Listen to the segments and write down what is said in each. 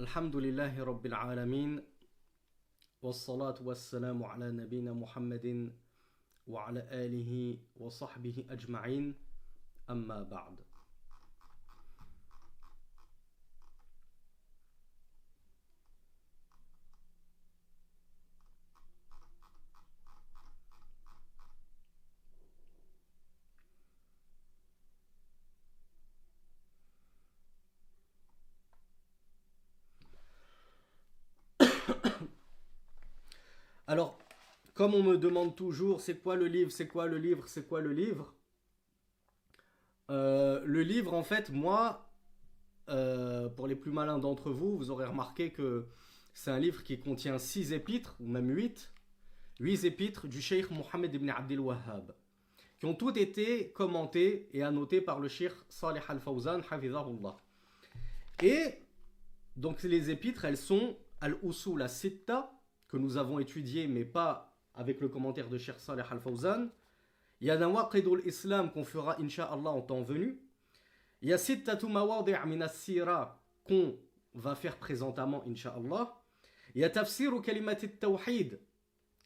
Alhamdulillahi Rabbil Alamin. Wassalatu wassalamu ala nabina Muhammadin wa ala alihi wa sahbihi ajma'in. Amma ba'd. Alors, comme on me demande toujours, c'est quoi le livre, c'est quoi le livre, c'est quoi le livre. Le livre, en fait, moi, pour les plus malins d'entre vous, vous aurez remarqué que c'est un livre qui contient 6 épîtres, ou même 8 épîtres du Cheikh Mohammed ibn Abdel Wahhab, qui ont toutes été commentées et annotées par le Cheikh Salih Al-Fawzan, Hafizahullah. Et donc les épîtres, elles sont Al-Usul As-Sitta, que nous avons étudié, mais pas avec le commentaire de Cheikh Salih Al-Fawzan. Il y a Nawaqidul Islam qu'on fera, Inch'Allah, en temps venu. Il y a Sittatu Mawadi' min as-Sira qu'on va faire présentement, Inch'Allah. Il y a Tafsiru Kalimatit Tawhid,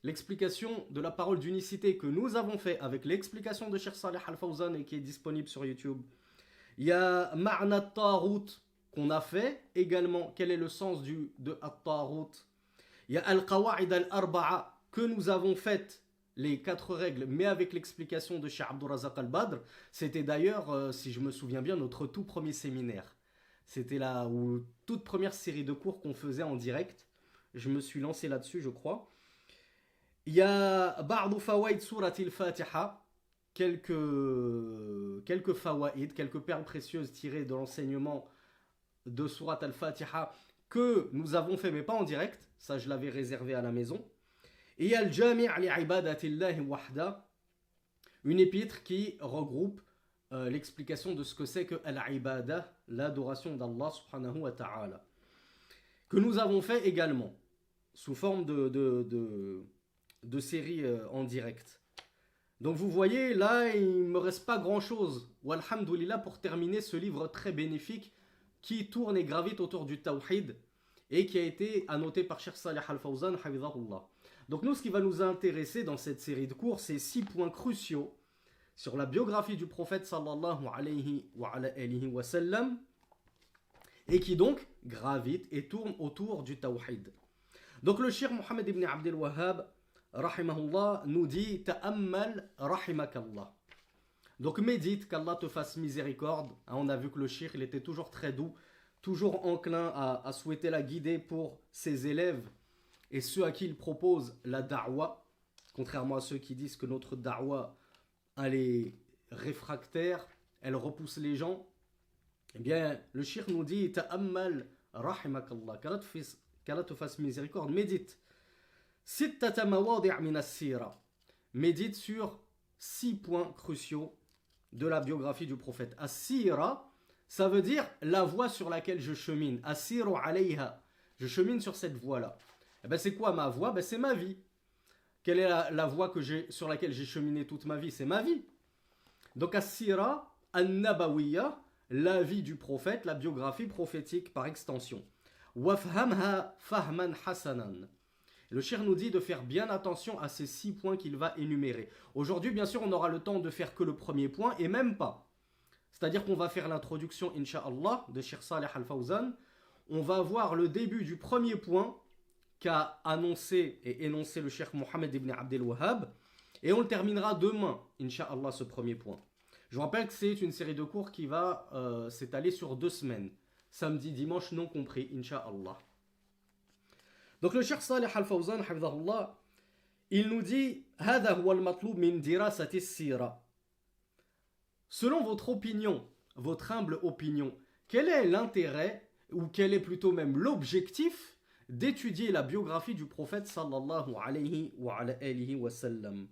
l'explication de la parole d'unicité que nous avons fait avec l'explication de Cheikh Salih Al-Fawzan et qui est disponible sur YouTube. Il y a Ma'na Tarut qu'on a fait également. Quel est le sens de At-Tarut? Il y a Al-Qawa'id Al-Arba'a que nous avons fait, les 4 règles, mais avec l'explication de Cheikh Abdurrazaq Al-Badr. C'était d'ailleurs, si je me souviens bien, notre tout premier séminaire. C'était la toute première série de cours qu'on faisait en direct. Je me suis lancé là-dessus, je crois. Il y a Ba'du Fawaid Surat al-Fatiha, quelques fawaid, quelques perles précieuses tirées de l'enseignement de Surat al-Fatiha que nous avons fait, mais pas en direct. Ça, je l'avais réservé à la maison. Et il y a le Jami' li'ibadatillahi wahda, une épître qui regroupe l'explication de ce que c'est que al-ibada, l'adoration d'Allah subhanahu wa ta'ala, que nous avons fait également sous forme de série en direct. Donc vous voyez, là, il ne me reste pas grand-chose, walhamdulillah, pour terminer ce livre très bénéfique qui tourne et gravite autour du tawhid et qui a été annoté par Cheikh Salih Al-Fawzan, hafizahullah. Donc nous, ce qui va nous intéresser dans cette série de cours, c'est 6 points cruciaux sur la biographie du prophète sallallahu alayhi wa sallam, et qui donc gravitent et tournent autour du tawhid. Donc le Cheikh Mohammed ibn Abdel Wahhab, rahimahullah, nous dit ta'ammal rahimakallah. Donc médite, qu'Allah te fasse miséricorde. On a vu que le Cheikh, il était toujours très doux, toujours enclin à souhaiter la guider pour ses élèves et ceux à qui il propose la da'wa, contrairement à ceux qui disent que notre da'wa, elle est réfractaire, elle repousse les gens. Eh bien, le Cheikh nous dit ta'ammal rahimakallah, qu'Allah te fasse miséricorde, médite. Sittata mawadi' min as-sira, médite sur 6 points cruciaux de la biographie du prophète. As-sira, ça veut dire la voie sur laquelle je chemine. Asiru alayha, je chemine sur cette voie-là. Eh ben, c'est quoi ma voie? Ben, c'est ma vie. Quelle est la voie sur laquelle j'ai cheminé toute ma vie? C'est ma vie. Donc as-sira an-nabawiyya, la vie du prophète, la biographie prophétique par extension. Wafhamha fahman hasanan. Le Cheikh nous dit de faire bien attention à ces 6 points qu'il va énumérer. Aujourd'hui, bien sûr, on aura le temps de faire que le premier point, et même pas. C'est-à-dire qu'on va faire l'introduction, Inch'Allah, de Cheikh Salih Al-Fawzan. On va voir le début du premier point qu'a annoncé et énoncé le Cheikh Mohammed ibn Abdel Wahhab. Et on le terminera demain, Inch'Allah, ce premier point. Je vous rappelle que c'est une série de cours qui va s'étaler sur 2 semaines. Samedi, dimanche, non compris, Inch'Allah. Donc le Cheikh Salih Al-Fawzan, hafidhahullah, il nous dit هذا هو المطلوب من دراسة السيرة. Selon votre opinion, votre humble opinion, quel est l'intérêt, ou quel est plutôt même l'objectif d'étudier la biographie du prophète sallallahu alayhi wa sallam?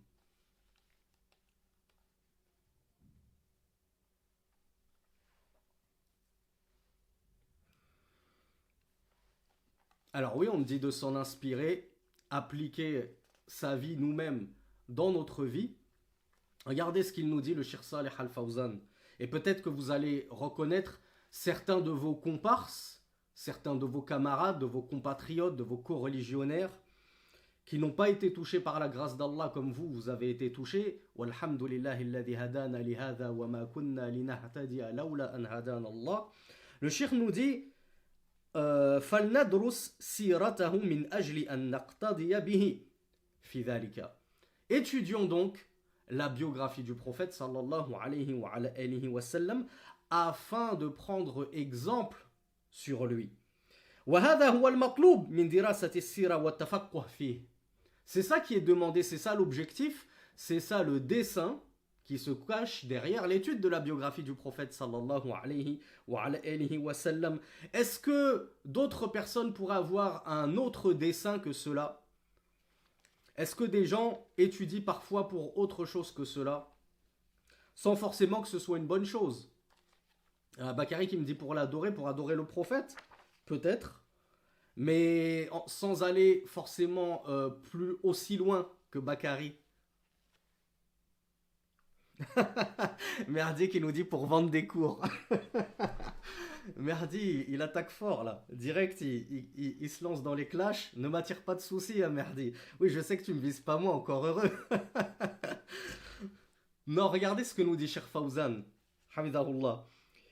Alors oui, on dit de s'en inspirer, appliquer sa vie nous-mêmes dans notre vie. Regardez ce qu'il nous dit, le Cheikh Salih Al-Fawzan. Et peut-être que vous allez reconnaître certains de vos comparses, certains de vos camarades, de vos compatriotes, de vos co-religionnaires, qui n'ont pas été touchés par la grâce d'Allah comme vous avez été touchés. Walhamdulillahi alladhi hadana li hadha wa ma kunna linahtadiya lawla an hadana Allah. Le cheikh nous dit فلندرس سيرته من أجل أن نقتدي به في ذلك. Étudions donc la biographie du prophète sallallahu alayhi wa sallam afin de prendre exemple sur lui. وهذا هو المطلوب من دراسة السيرة والتفقه فيه. C'est ça qui est demandé, c'est ça l'objectif, c'est ça le dessein qui se cache derrière l'étude de la biographie du prophète sallallahu alayhi wa sallam. Est-ce que d'autres personnes pourraient avoir un autre dessein que cela? Est-ce que des gens étudient parfois pour autre chose que cela, sans forcément que ce soit une bonne chose? Bakary qui me dit pour adorer le prophète, peut-être, mais sans aller forcément plus aussi loin que Bakary. Merdi qui nous dit pour vendre des cours. Merdi, il attaque fort là. Direct, il se lance dans les clashs. Ne m'attire pas de soucis, hein, Merdi. Oui, je sais que tu me vises pas moi, encore heureux. Non, regardez ce que nous dit Cheikh Fawzan. Hamidahullah.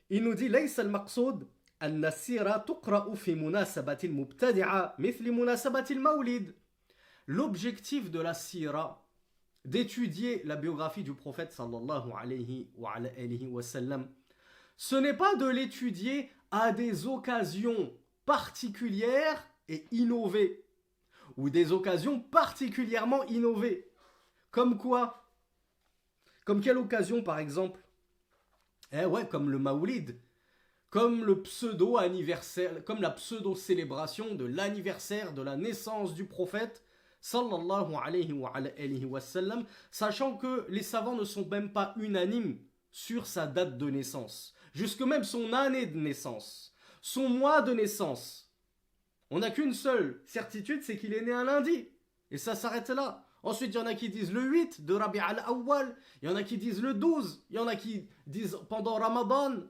Il nous dit ليس المقصود أن السيرة تقرأ في مناسبة مبتدعة مثل مناسبة المولد. L'objectif de la sira, d'étudier la biographie du prophète sallallahu alayhi wa sallam, ce n'est pas de l'étudier à des occasions particulières et innovées, ou des occasions particulièrement innovées. Comme quoi? Comme quelle occasion par exemple? Comme le Maoulid, comme le pseudo-anniversaire, comme la pseudo-célébration de l'anniversaire de la naissance du prophète sallallahu alayhi wa sallam, sachant que les savants ne sont même pas unanimes sur sa date de naissance, jusque même son année de naissance, son mois de naissance. On n'a qu'une seule certitude, c'est qu'il est né un lundi, et ça s'arrête là. Ensuite, il y en a qui disent le 8 de Rabi' al-Awwal, il y en a qui disent le 12, il y en a qui disent pendant Ramadan.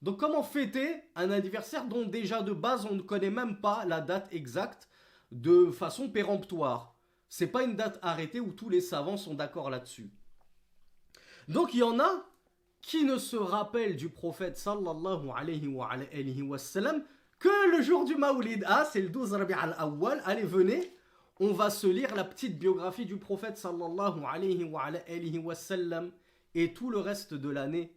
Donc comment fêter un anniversaire dont déjà de base on ne connaît même pas la date exacte de façon péremptoire? C'est pas une date arrêtée où tous les savants sont d'accord là-dessus. Donc il y en a qui ne se rappellent du prophète sallallahu alayhi wa sallam que le jour du Maoulid. Ah, c'est le 12 Rabi' al-Awwal, allez venez, on va se lire la petite biographie du prophète sallallahu alayhi wa sallam. Et tout le reste de l'année,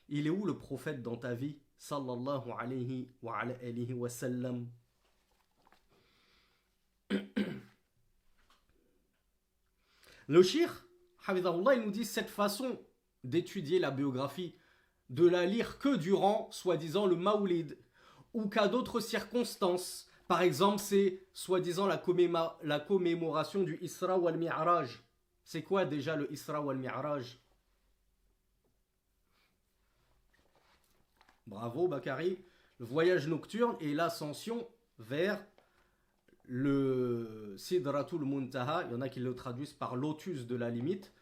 il est où le prophète dans ta vie sallallahu alayhi wa sallam? Le shir, Hafidahullah, il nous dit cette façon d'étudier la biographie, de la lire que durant, soi-disant, le Maoulid, ou qu'à d'autres circonstances. Par exemple, c'est soi-disant la commémoration du Isra wal Mi'raj. C'est quoi déjà le Isra wal Mi'raj? Bravo Bakary. Le voyage nocturne et l'ascension vers le Sidratul Muntaha. Il y en a qui le traduisent par lotus de la limite.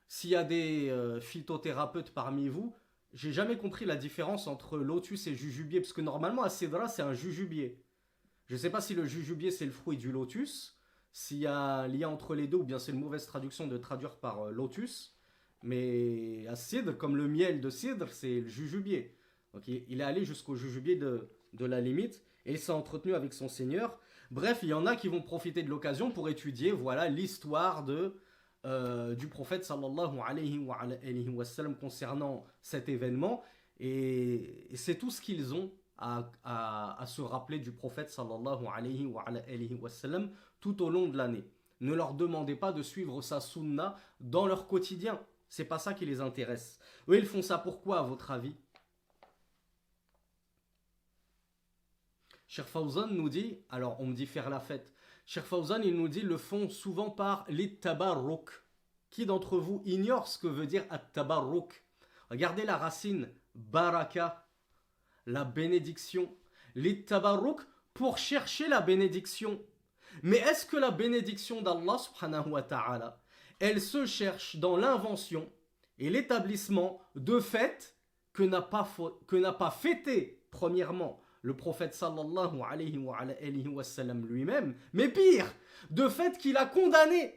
S'il y a des phytothérapeutes parmi vous, j'ai jamais compris la différence entre lotus et jujubier, parce que normalement à Sidra c'est un jujubier. Je ne sais pas si le jujubier c'est le fruit du lotus, s'il y a un lien entre les deux, ou bien c'est une mauvaise traduction de traduire par lotus. Mais à Sidr, comme le miel de Sidr, c'est le jujubier. Donc il est allé jusqu'au jujubier de la limite, et il s'est entretenu avec son Seigneur. Bref, il y en a qui vont profiter de l'occasion pour étudier, voilà, l'histoire du prophète sallallahu alayhi wa sallam concernant cet événement. Et c'est tout ce qu'ils ont à se rappeler du prophète sallallahu alayhi wa sallam tout au long de l'année. Ne leur demandez pas de suivre sa sunna dans leur quotidien. C'est pas ça qui les intéresse. Eux, ils font ça pourquoi, à votre avis? Cheikh Fawzan nous dit, alors on me dit faire la fête. Cheikh Fawzan, il nous dit, le font souvent par l'it-tabarruk. Qui d'entre vous ignore ce que veut dire at-tabarruk? Regardez la racine baraka, la bénédiction. L'it-tabarruk, pour chercher la bénédiction. Mais est-ce que la bénédiction d'Allah subhanahu wa ta'ala, elle se cherche dans l'invention et l'établissement de fêtes que n'a pas fêté, premièrement, le prophète sallallahu alayhi wa sallam lui-même, mais pire, de fait qu'il a condamné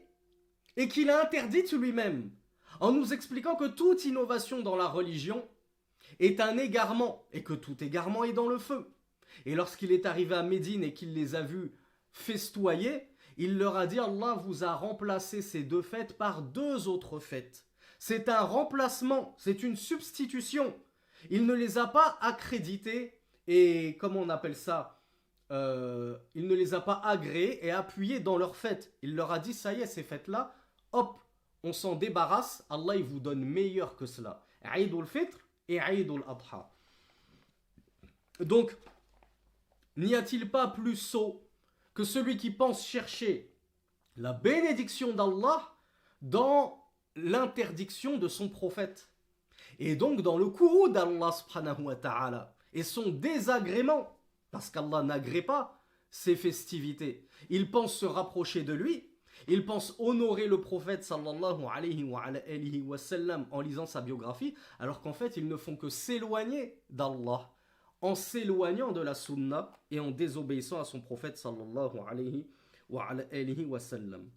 et qu'il a interdite lui-même, en nous expliquant que toute innovation dans la religion est un égarement, et que tout égarement est dans le feu. Et lorsqu'il est arrivé à Médine et qu'il les a vus festoyer, il leur a dit: Allah vous a remplacé ces deux fêtes par deux autres fêtes. C'est un remplacement, c'est une substitution. Il ne les a pas accrédités et, comment on appelle ça, il ne les a pas agréés et appuyés dans leurs fêtes. Il leur a dit: ça y est, ces fêtes-là, hop, on s'en débarrasse, Allah il vous donne meilleur que cela. Eid al-Fitr et Eid al-Adha. Donc, n'y a-t-il pas plus sot que celui qui pense chercher la bénédiction d'Allah dans l'interdiction de son prophète, et donc dans le courroux d'Allah subhanahu wa ta'ala et son désagrément, parce qu'Allah n'agrée pas ses festivités. Il pense se rapprocher de lui, il pense honorer le prophète sallallahu alayhi wa sallam en lisant sa biographie, alors qu'en fait ils ne font que s'éloigner d'Allah en s'éloignant de la sunna et en désobéissant à son prophète sallallahu alayhi wa sallam.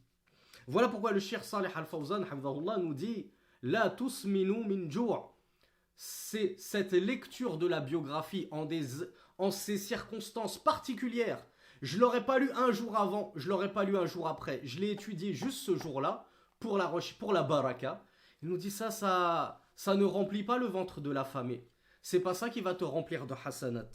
Voilà pourquoi le Cheikh Salih Al-Fawzan nous dit: La tusminu min ju'. C'est cette lecture de la biographie en ces circonstances particulières. Je ne l'aurais pas lu un jour avant, je ne l'aurais pas lu un jour après. Je l'ai étudié juste ce jour-là pour la baraka. Il nous dit ça ne remplit pas le ventre de l'affamé. C'est pas ça qui va te remplir de hasanat.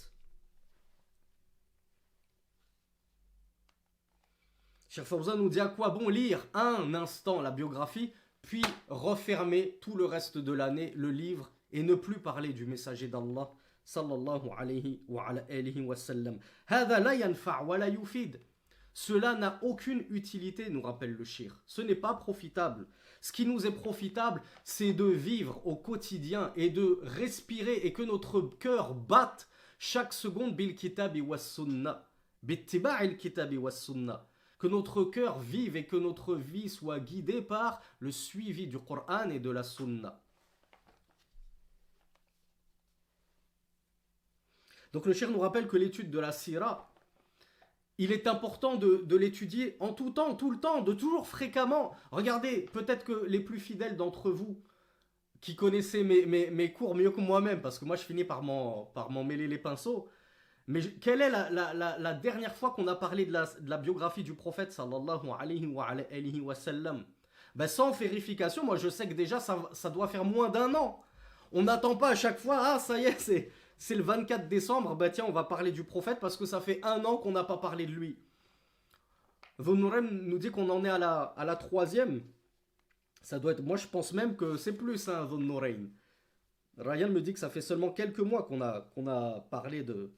Cheikh Fawzan nous dit: à quoi bon lire un instant la biographie, puis refermer tout le reste de l'année le livre et ne plus parler du messager d'Allah sallallahu alayhi wa sallam. Hada la yanfa' wa la yufid. Cela n'a aucune utilité, nous rappelle le cheikh. Ce n'est pas profitable. Ce qui nous est profitable, c'est de vivre au quotidien et de respirer et que notre cœur batte chaque seconde bil kitabi was sunnah, bittiba'il kitabi was sunnah. Que notre cœur vive et que notre vie soit guidée par le suivi du Coran et de la Sunna. Donc le cheikh nous rappelle que l'étude de la Sira, il est important de l'étudier en tout temps, tout le temps, de toujours fréquemment. Regardez, peut-être que les plus fidèles d'entre vous, qui connaissaient mes cours mieux que moi-même, parce que moi je finis par m'en mêler les pinceaux, mais quelle est la dernière fois qu'on a parlé de la biographie du prophète sallallahu alayhi wa sallam? Ben, sans vérification, moi je sais que déjà ça doit faire moins d'un an. On n'attend pas à chaque fois: ah ça y est, c'est le 24 décembre, ben tiens on va parler du prophète parce que ça fait un an qu'on n'a pas parlé de lui. Dhun-Nurayn nous dit qu'on en est à la troisième. Ça doit être, moi je pense même que c'est plus, hein, Dhun-Nurayn. Ryan me dit que ça fait seulement quelques mois qu'on a parlé de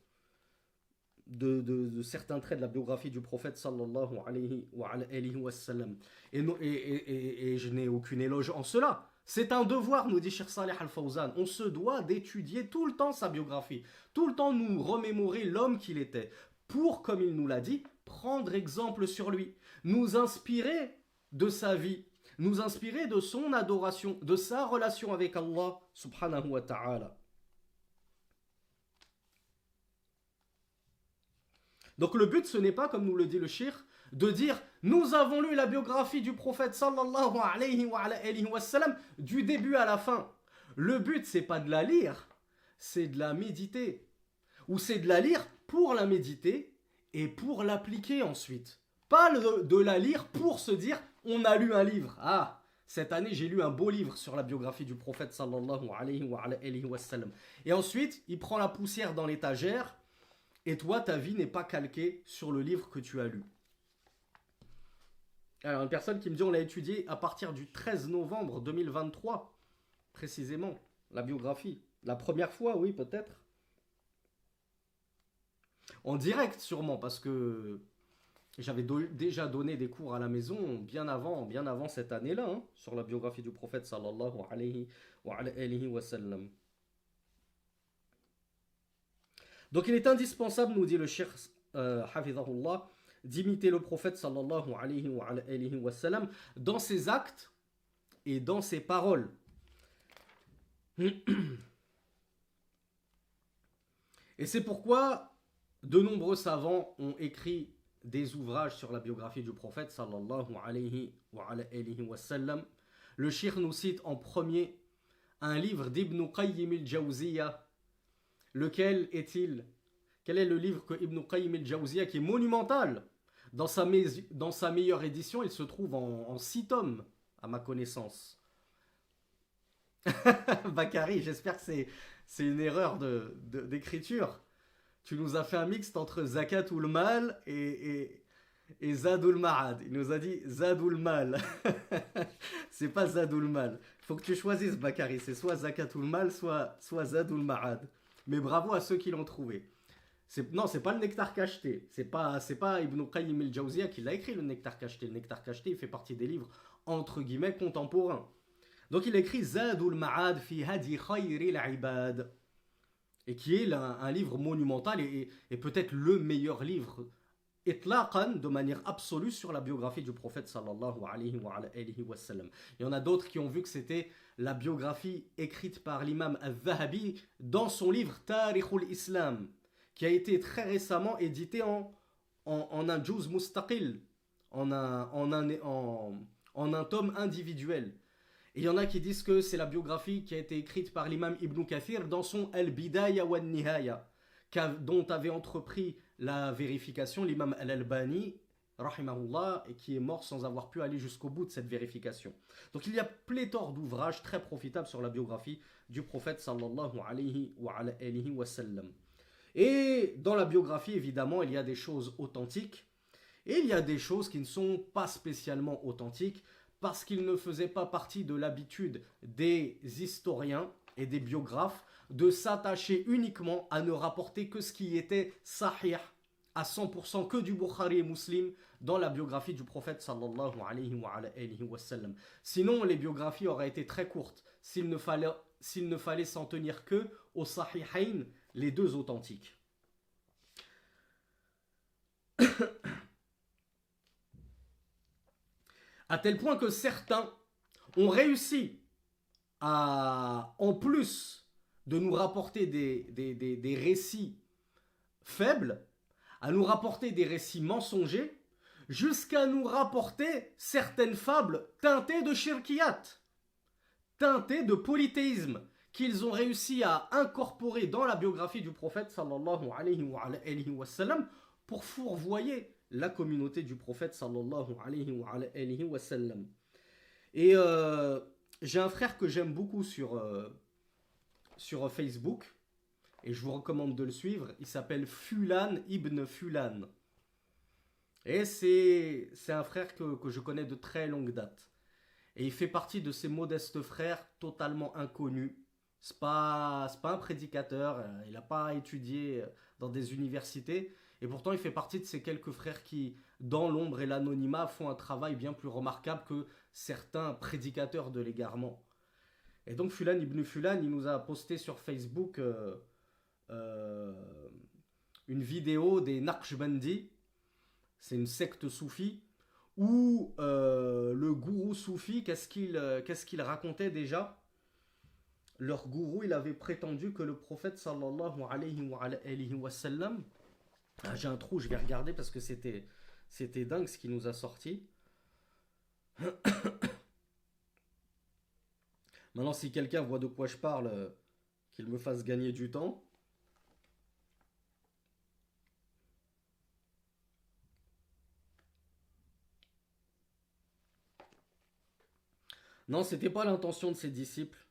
certains traits de la biographie du prophète sallallahu alayhi wa sallam. Et je n'ai aucune éloge en cela. C'est un devoir, nous dit Cheikh Salih Al-Fawzan. On se doit d'étudier tout le temps sa biographie, tout le temps nous remémorer l'homme qu'il était, pour, comme il nous l'a dit, prendre exemple sur lui, nous inspirer de sa vie, nous inspirer de son adoration, de sa relation avec Allah subhanahu wa ta'ala. Donc le but, ce n'est pas, comme nous le dit le cheikh, de dire: nous avons lu la biographie du prophète sallallahu alayhi wa sallam du début à la fin. Le but, c'est pas de la lire, c'est de la méditer. Ou c'est de la lire pour la méditer et pour l'appliquer ensuite. Pas de la lire pour se dire: on a lu un livre. Ah, cette année j'ai lu un beau livre sur la biographie du prophète sallallahu alayhi wa sallam. Et ensuite, il prend la poussière dans l'étagère. Et toi, ta vie n'est pas calquée sur le livre que tu as lu. Alors, une personne qui me dit: on l'a étudié à partir du 13 novembre 2023, précisément, la biographie. La première fois, oui, peut-être. En direct, sûrement, parce que j'avais déjà donné des cours à la maison bien avant cette année-là, hein, sur la biographie du prophète, sallallahu alayhi wa sallam. Donc il est indispensable, nous dit le cheikh hafidhahullah, d'imiter le prophète sallallahu alayhi wa sallam dans ses actes et dans ses paroles. Et c'est pourquoi De nombreux savants ont écrit des ouvrages sur la biographie du prophète sallallahu alayhi wa sallam. Le cheikh nous cite en premier un livre d'Ibn Qayyim al-Jawziyya. Lequel est-il? Quel est le livre que Ibn Qayyim al-Jawziyya, qui est monumental? Dans sa meilleure édition, il se trouve en 6 tomes, à ma connaissance. Bakary, j'espère que c'est une erreur d'écriture. Tu nous as fait un mixte entre Zakatul Mal et Zadul Ma'ad. Il nous a dit Zadul Mal. C'est pas Zadul Mal. Faut que tu choisisses, Bakary. C'est soit Zakatul Mal, soit Zadul Ma'ad. Mais bravo à ceux qui l'ont trouvé. Non, c'est pas le Nectar cacheté. C'est pas Ibn Qayyim al-Jawziyya qui l'a écrit, le Nectar cacheté. Le Nectar cacheté, il fait partie des livres entre guillemets contemporains. Donc il écrit Zadul Ma'ad fi hadi khayril ibad, et qui est un livre monumental et peut-être le meilleur livre itlaqan, de manière absolue, sur la biographie du prophète sallallahu alayhi wa sallam. Il y en a d'autres qui ont vu que c'était la biographie écrite par l'imam al-Zahabi dans son livre Tarikhul Islam, qui a été très récemment édité en un juz mustaqil, en un tome individuel. Et il y en a qui disent que c'est la biographie qui a été écrite par l'imam Ibn Kathir dans son Al-Bidaya wa Nihaya, dont avait entrepris la vérification l'imam Al-Albani, rahimahullah, et qui est mort sans avoir pu aller jusqu'au bout de cette vérification. Donc il y a pléthore d'ouvrages très profitables sur la biographie du prophète sallallahu alayhi wa sallam. Et dans la biographie, évidemment, il y a des choses authentiques et il y a des choses qui ne sont pas spécialement authentiques, parce qu'il ne faisait pas partie de l'habitude des historiens et des biographes de s'attacher uniquement à ne rapporter que ce qui était sahih à 100%, que du Bukhari et Muslim dans la biographie du prophète sallallahu alayhi wa sallam. Sinon, les biographies auraient été très courtes s'il ne fallait s'en tenir que aux sahihayn, les deux authentiques. À tel point que certains ont réussi à, en plus de nous rapporter des récits faibles, à nous rapporter des récits mensongers, jusqu'à nous rapporter certaines fables teintées de shirkiyat, teintées de polythéisme, qu'ils ont réussi à incorporer dans la biographie du prophète sallallahu alayhi wa sallam pour fourvoyer la communauté du prophète sallallahu alayhi wa sallam. Et j'ai un frère que j'aime beaucoup sur Facebook, et je vous recommande de le suivre. Il s'appelle Fulan ibn Fulan. Et c'est un frère que je connais de très longue date. Et il fait partie de ces modestes frères totalement inconnus. C'est pas un prédicateur, il n'a pas étudié dans des universités. Et pourtant, il fait partie de ces quelques frères qui, dans l'ombre et l'anonymat, font un travail bien plus remarquable que certains prédicateurs de l'égarement. Et donc, Fulan ibn Fulan, il nous a posté sur Facebook une vidéo des Naqshbandi. C'est une secte soufie où le gourou soufi, qu'est-ce qu'il racontait déjà? Leur gourou, il avait prétendu que le prophète sallallahu alayhi wa sallam... Ah, j'ai un trou, je vais regarder parce que c'était dingue ce qui nous a sorti. Maintenant, si quelqu'un voit de quoi je parle, qu'il me fasse gagner du temps. Non, c'était pas l'intention de ses disciples.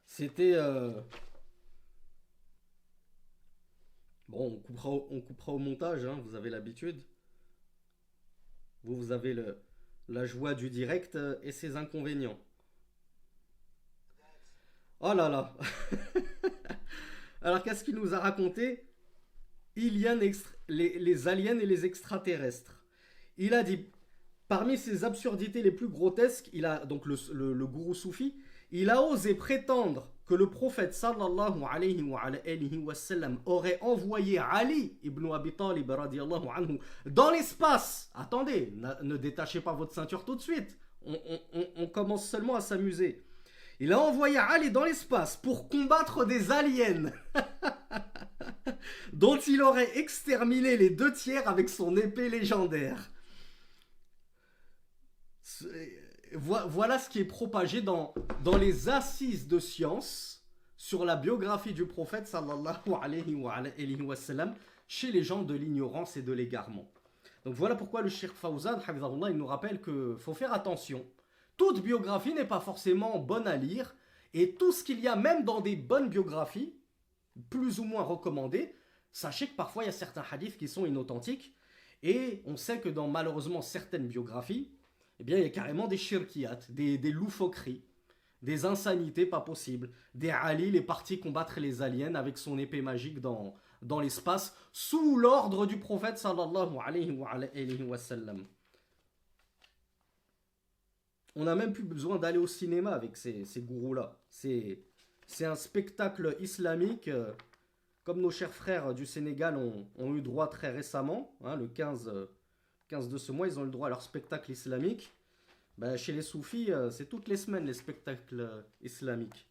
C'était... Bon, on coupera au montage, hein, vous avez l'habitude. Vous avez la joie du direct et ses inconvénients. Oh là là. Alors, qu'est-ce qu'il nous a raconté? Les aliens et les extraterrestres. Il a dit, parmi ces absurdités les plus grotesques, il a donc le gourou soufi, il a osé prétendre que le prophète sallallahu alayhi wa sallam aurait envoyé Ali ibn Abi Talib radiyallahu anhu dans l'espace. Attendez, ne détachez pas votre ceinture tout de suite. On commence seulement à s'amuser. Il a envoyé Ali dans l'espace pour combattre des aliens dont il aurait exterminé les 2 tiers avec son épée légendaire. Voilà ce qui est propagé dans les assises de science sur la biographie du prophète sallallahu alayhi wa sallam chez les gens de l'ignorance et de l'égarement. Donc voilà pourquoi le Cheikh Fawzan, hafizahullah, il nous rappelle qu'il faut faire attention. Toute biographie n'est pas forcément bonne à lire, et tout ce qu'il y a même dans des bonnes biographies, plus ou moins recommandées, sachez que parfois il y a certains hadiths qui sont inauthentiques, et on sait que dans malheureusement certaines biographies, eh bien il y a carrément des shirkiyat, des loufoqueries, des insanités pas possibles. Des Ali, il est parti combattre les aliens avec son épée magique dans l'espace, sous l'ordre du prophète sallallahu alayhi wa sallam. On n'a même plus besoin d'aller au cinéma avec ces gourous-là. C'est un spectacle islamique, comme nos chers frères du Sénégal ont eu droit très récemment, hein, le 15 de ce mois, ils ont eu le droit à leur spectacle islamique. Ben, chez les soufis, c'est toutes les semaines les spectacles islamiques.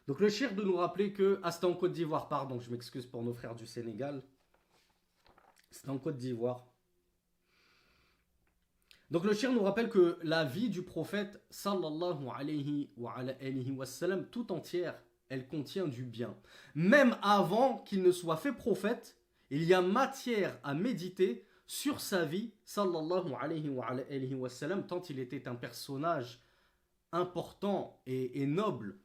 Donc le shir de nous rappeler que... Ah, c'était en Côte d'Ivoire, pardon, je m'excuse pour nos frères du Sénégal. C'était en Côte d'Ivoire. Donc le shir nous rappelle que la vie du prophète, sallallahu alayhi wa sallam, tout entière, elle contient du bien. Même avant qu'il ne soit fait prophète, il y a matière à méditer sur sa vie, sallallahu alayhi wa sallam, tant il était un personnage important et noble.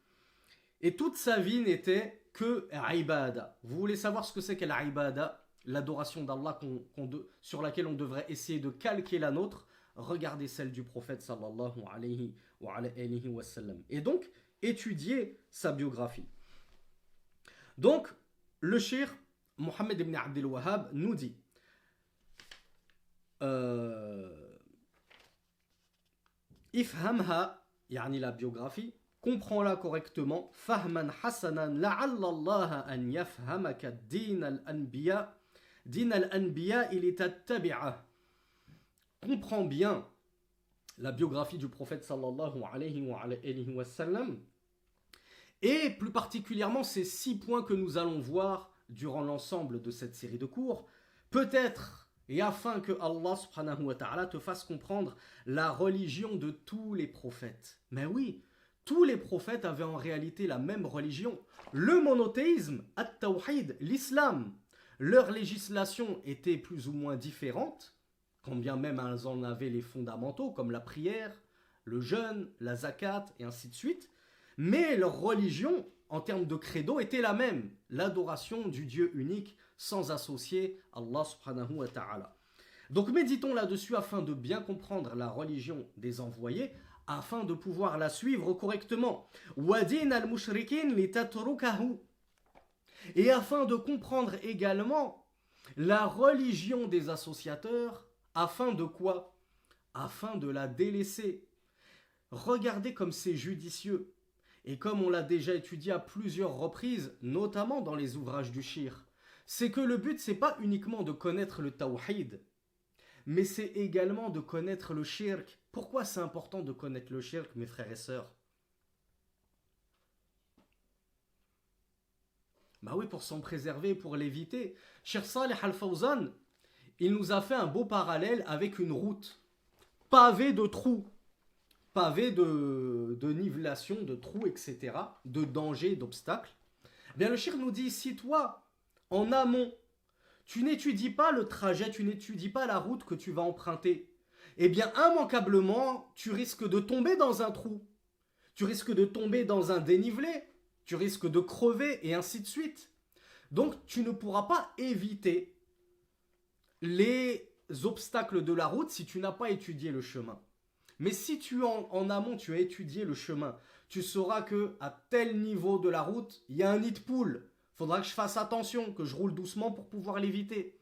Et toute sa vie n'était que ibada. Vous voulez savoir ce que c'est qu'elle ibada, l'adoration d'Allah sur laquelle on devrait essayer de calquer la nôtre? Regardez celle du prophète sallallahu alayhi wa sallam. Et donc, étudiez sa biographie. Donc, le cheikh Mohammed ibn Abdel Wahhab nous dit Ifhamha, yani la biographie, comprends-la correctement. Fahman hasanan la'alla Allah an yafhamaka din al-anbiya ili tattabi'ah. Comprends bien la biographie du prophète sallallahu alayhi wa sallam, et plus particulièrement ces 6 points que nous allons voir durant l'ensemble de cette série de cours, peut-être et afin que Allah subhanahu wa ta'ala te fasse comprendre la religion de tous les prophètes. Mais oui, tous les prophètes avaient en réalité la même religion, le monothéisme, at-tawhid, l'islam. Leur législation était plus ou moins différente, quand bien même elles en avaient les fondamentaux comme la prière, le jeûne, la zakat et ainsi de suite, mais leur religion en termes de credo était la même, l'adoration du Dieu unique sans associer Allah subhanahu wa ta'ala. Donc méditons là-dessus afin de bien comprendre la religion des envoyés, afin de pouvoir la suivre correctement. Wadin al-mushrikin li tatrukahu. Et afin de comprendre également la religion des associateurs. Afin de quoi? Afin de la délaisser. Regardez comme c'est judicieux. Et comme on l'a déjà étudié à plusieurs reprises, notamment dans les ouvrages du shir, c'est que le but, c'est pas uniquement de connaître le tawhid, mais c'est également de connaître le shirk. Pourquoi c'est important de connaître le shirk, mes frères et sœurs? Bah oui, pour s'en préserver, pour l'éviter. Cheikh Saleh Al-Fawzan, il nous a fait un beau parallèle avec une route pavée de trous, pavée de nivelations, de trous, etc., de dangers, d'obstacles. Bien, le shir nous dit, si toi, en amont, tu n'étudies pas le trajet, tu n'étudies pas la route que tu vas emprunter, eh bien, immanquablement, tu risques de tomber dans un trou, tu risques de tomber dans un dénivelé, tu risques de crever, et ainsi de suite. Donc, tu ne pourras pas éviter les obstacles de la route si tu n'as pas étudié le chemin. Mais si tu en amont, tu as étudié le chemin, tu sauras que à tel niveau de la route, il y a un nid de poule. Faudra que je fasse attention, que je roule doucement pour pouvoir l'éviter.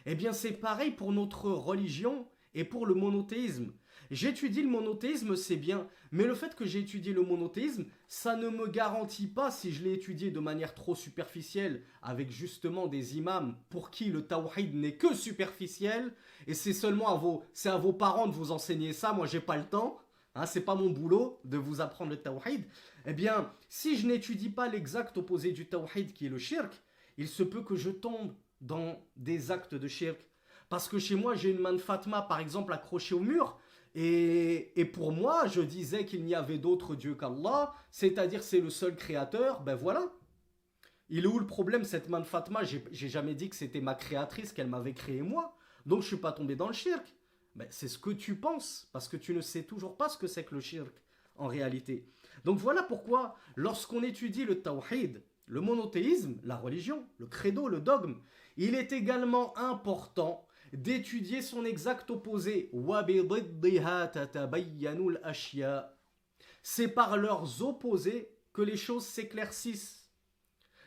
Eh bien, c'est pareil pour notre religion et pour le monothéisme. J'étudie le monothéisme, c'est bien, mais le fait que j'ai étudié le monothéisme, ça ne me garantit pas, si je l'ai étudié de manière trop superficielle, avec justement des imams pour qui le tawhid n'est que superficiel, et c'est seulement à vos parents de vous enseigner ça, moi j'ai pas le temps, hein, c'est pas mon boulot de vous apprendre le tawhid. Eh bien, si je n'étudie pas l'exact opposé du tawhid qui est le shirk, il se peut que je tombe dans des actes de shirk. Parce que chez moi, j'ai une main de Fatma, par exemple, accrochée au mur. Et pour moi, je disais qu'il n'y avait d'autre Dieu qu'Allah, c'est-à-dire c'est le seul créateur, ben voilà. Il est où le problème, cette main de Fatma? J'ai jamais dit que c'était ma créatrice, qu'elle m'avait créé moi. Donc je suis pas tombé dans le shirk. Ben, c'est ce que tu penses, parce que tu ne sais toujours pas ce que c'est que le shirk, en réalité. Donc voilà pourquoi, lorsqu'on étudie le tawhid, le monothéisme, la religion, le credo, le dogme, il est également important d'étudier son exact opposé. C'est par leurs opposés que les choses s'éclaircissent.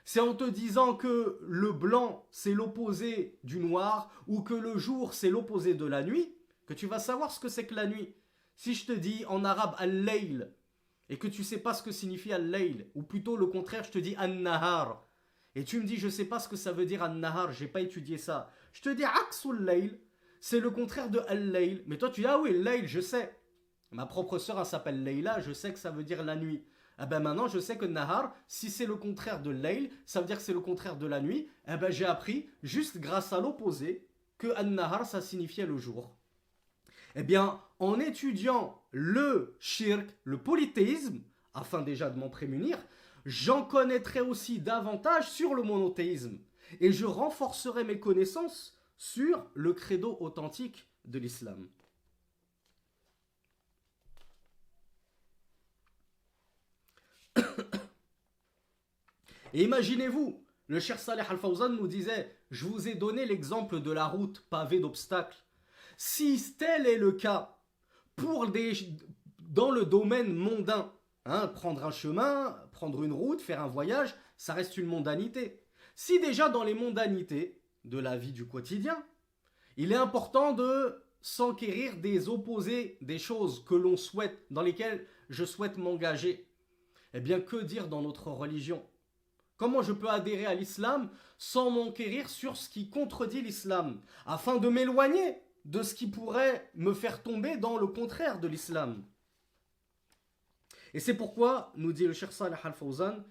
C'est en te disant que le blanc c'est l'opposé du noir ou que le jour c'est l'opposé de la nuit que tu vas savoir ce que c'est que la nuit. Si je te dis en arabe al-layl et que tu sais pas ce que signifie al-layl, ou plutôt le contraire, je te dis an-nahar, et tu me dis je sais pas ce que ça veut dire an-nahar, j'ai pas étudié ça. Je te dis aksul layl, c'est le contraire de al-layl. Mais toi tu dis ah oui, layl, je sais. Ma propre sœur elle s'appelle Leila, je sais que ça veut dire la nuit. Eh ben maintenant je sais que nahar, si c'est le contraire de layl, ça veut dire que c'est le contraire de la nuit. Eh ben j'ai appris juste grâce à l'opposé que an-nahar ça signifiait le jour. Eh bien, en étudiant le shirk, le polythéisme, afin déjà de m'en prémunir, j'en connaîtrai aussi davantage sur le monothéisme. Et je renforcerai mes connaissances sur le credo authentique de l'islam. Et imaginez-vous, le Cheikh Saleh Al-Fawzan nous disait, je vous ai donné l'exemple de la route pavée d'obstacles. Si tel est le cas dans le domaine mondain, hein, prendre un chemin, prendre une route, faire un voyage, ça reste une mondanité. Si déjà dans les mondanités de la vie du quotidien, il est important de s'enquérir des opposés, des choses que l'on souhaite, dans lesquelles je souhaite m'engager, eh bien que dire dans notre religion? Comment je peux adhérer à l'islam sans m'enquérir sur ce qui contredit l'islam, afin de m'éloigner de ce qui pourrait me faire tomber dans le contraire de l'islam? Et c'est pourquoi, nous dit le Cheikh Saleh Al-Fawzan,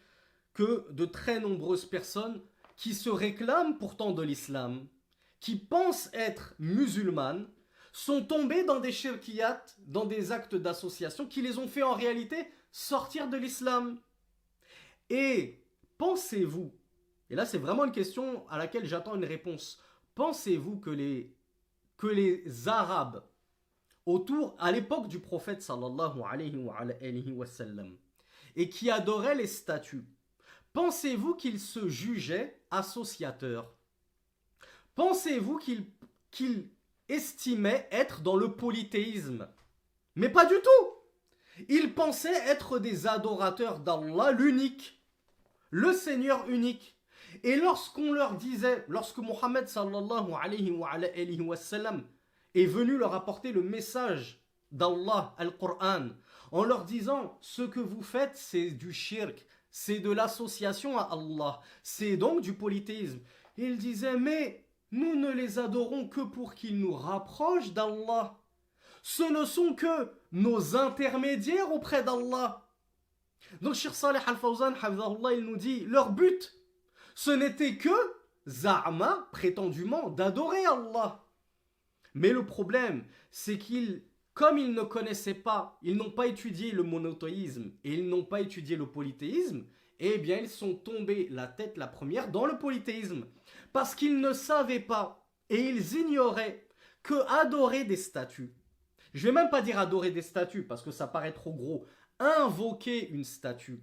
que de très nombreuses personnes qui se réclament pourtant de l'islam, qui pensent être musulmanes, sont tombées dans des shirkiyat, dans des actes d'association qui les ont fait en réalité sortir de l'islam. Et pensez-vous, et là c'est vraiment une question à laquelle j'attends une réponse, pensez-vous que les Arabes, à l'époque du prophète sallallahu alayhi wa sallam, et qui adoraient les statues, pensez-vous qu'ils se jugeaient associateurs? Pensez-vous qu'ils estimaient être dans le polythéisme? Mais pas du tout! Ils pensaient être des adorateurs d'Allah l'unique, le Seigneur unique. Et lorsqu'on leur disait, lorsque Mohammed sallallahu alayhi wa sallam est venu leur apporter le message d'Allah, Al-Qur'an, en leur disant ce que vous faites c'est du shirk, c'est de l'association à Allah, c'est donc du polythéisme. Ils disaient mais nous ne les adorons que pour qu'ils nous rapprochent d'Allah. Ce ne sont que nos intermédiaires auprès d'Allah. Donc Cheikh Saleh Al-Fawzan, il nous dit leur but, ce n'était que za'ama, prétendument, d'adorer Allah. Mais le problème, c'est comme ils ne connaissaient pas, ils n'ont pas étudié le monothéisme et ils n'ont pas étudié le polythéisme, eh bien ils sont tombés la tête la première dans le polythéisme. Parce qu'ils ne savaient pas et ils ignoraient que adorer des statues, je ne vais même pas dire adorer des statues parce que ça paraît trop gros, invoquer une statue,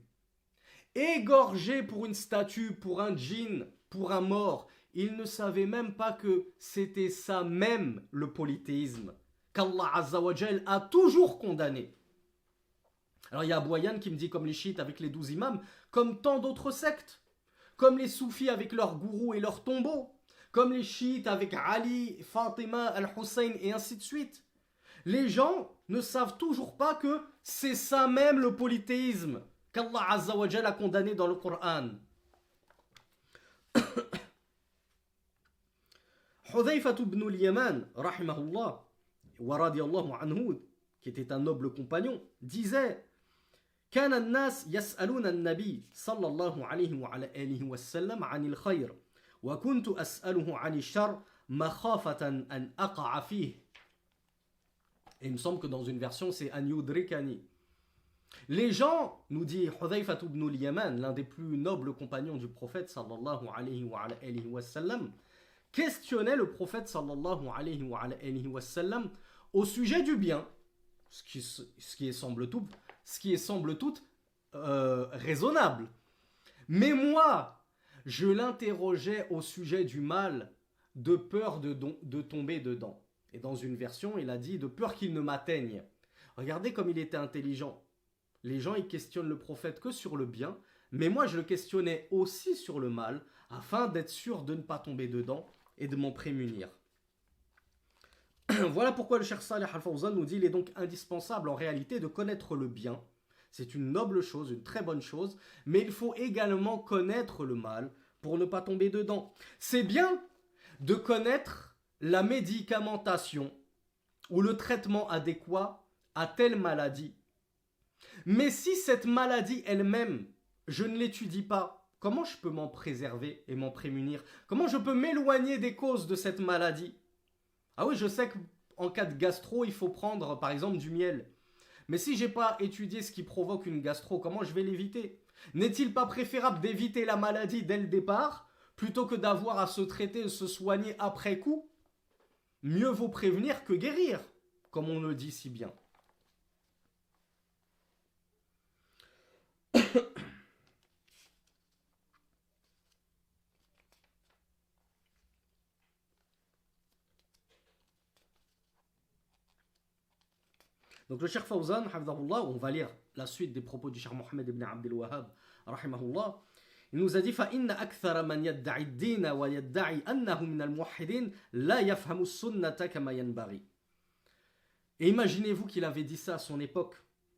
égorger pour une statue, pour un djinn, pour un mort, ils ne savaient même pas que c'était ça même le polythéisme, qu'Allah Azza wa Jal a toujours condamné. Alors il y a Boyan qui me dit comme les chiites avec les 12 imams, comme tant d'autres sectes, comme les soufis avec leurs gourous et leurs tombeaux, comme les chiites avec Ali, Fatima, Al-Hussein et ainsi de suite. Les gens ne savent toujours pas que c'est ça même le polythéisme qu'Allah Azza wa Jalla a condamné dans le Coran. Hudhayfa ibn al-Yaman, rahimahullah, wa radiyallahu anhu, qui était un noble compagnon, disait كان الناس يسألون النبي صلى الله عليه وعلى آله وسلم عن الخير وكنت أسأله عن الشر مخافة أن أقع فيه. Et il me semble que dans une version c'est an yudrikani. Les gens, nous dit Hudhayfa ibn al-Yaman, l'un des plus nobles compagnons du prophète sallallahu alayhi wa sallam, questionnait le prophète sallallahu alayhi wa sallam au sujet du bien, ce qui semble tout raisonnable. Mais moi, je l'interrogeais au sujet du mal, de peur de tomber dedans. Et dans une version, il a dit de peur qu'il ne m'atteigne. Regardez comme il était intelligent. Les gens, ils questionnent le prophète que sur le bien, mais moi, je le questionnais aussi sur le mal, afin d'être sûr de ne pas tomber dedans et de m'en prémunir. Voilà pourquoi le Cheikh Salih Al-Fawzan nous dit il est donc indispensable en réalité de connaître le bien. C'est une noble chose, une très bonne chose, mais il faut également connaître le mal pour ne pas tomber dedans. C'est bien de connaître la médicamentation ou le traitement adéquat à telle maladie. Mais si cette maladie elle-même, je ne l'étudie pas, comment je peux m'en préserver et m'en prémunir? Comment je peux m'éloigner des causes de cette maladie? Ah oui, je sais qu'en cas de gastro, il faut prendre par exemple du miel. Mais si je n'ai pas étudié ce qui provoque une gastro, comment je vais l'éviter? N'est-il pas préférable d'éviter la maladie dès le départ, plutôt que d'avoir à se traiter et se soigner après coup? Mieux vaut prévenir que guérir, comme on le dit si bien. Donc le Cheikh Fawzan, on va lire la suite des propos du Cheikh Mohammed ibn Abdel Wahhab, rahimahullah. Il nous a dit فَإِنَّ أَكْثَرَ مَنْ يَدَّعِ الدِّينَ وَيَدَّعِ أَنَّهُ مِنَ الْمُوحِّدِينَ لَا يَفْهَمُ السُّنَّةَ كَمَا يَنْبَغِي. Et imaginez-vous qu'il avait dit ça à son époque,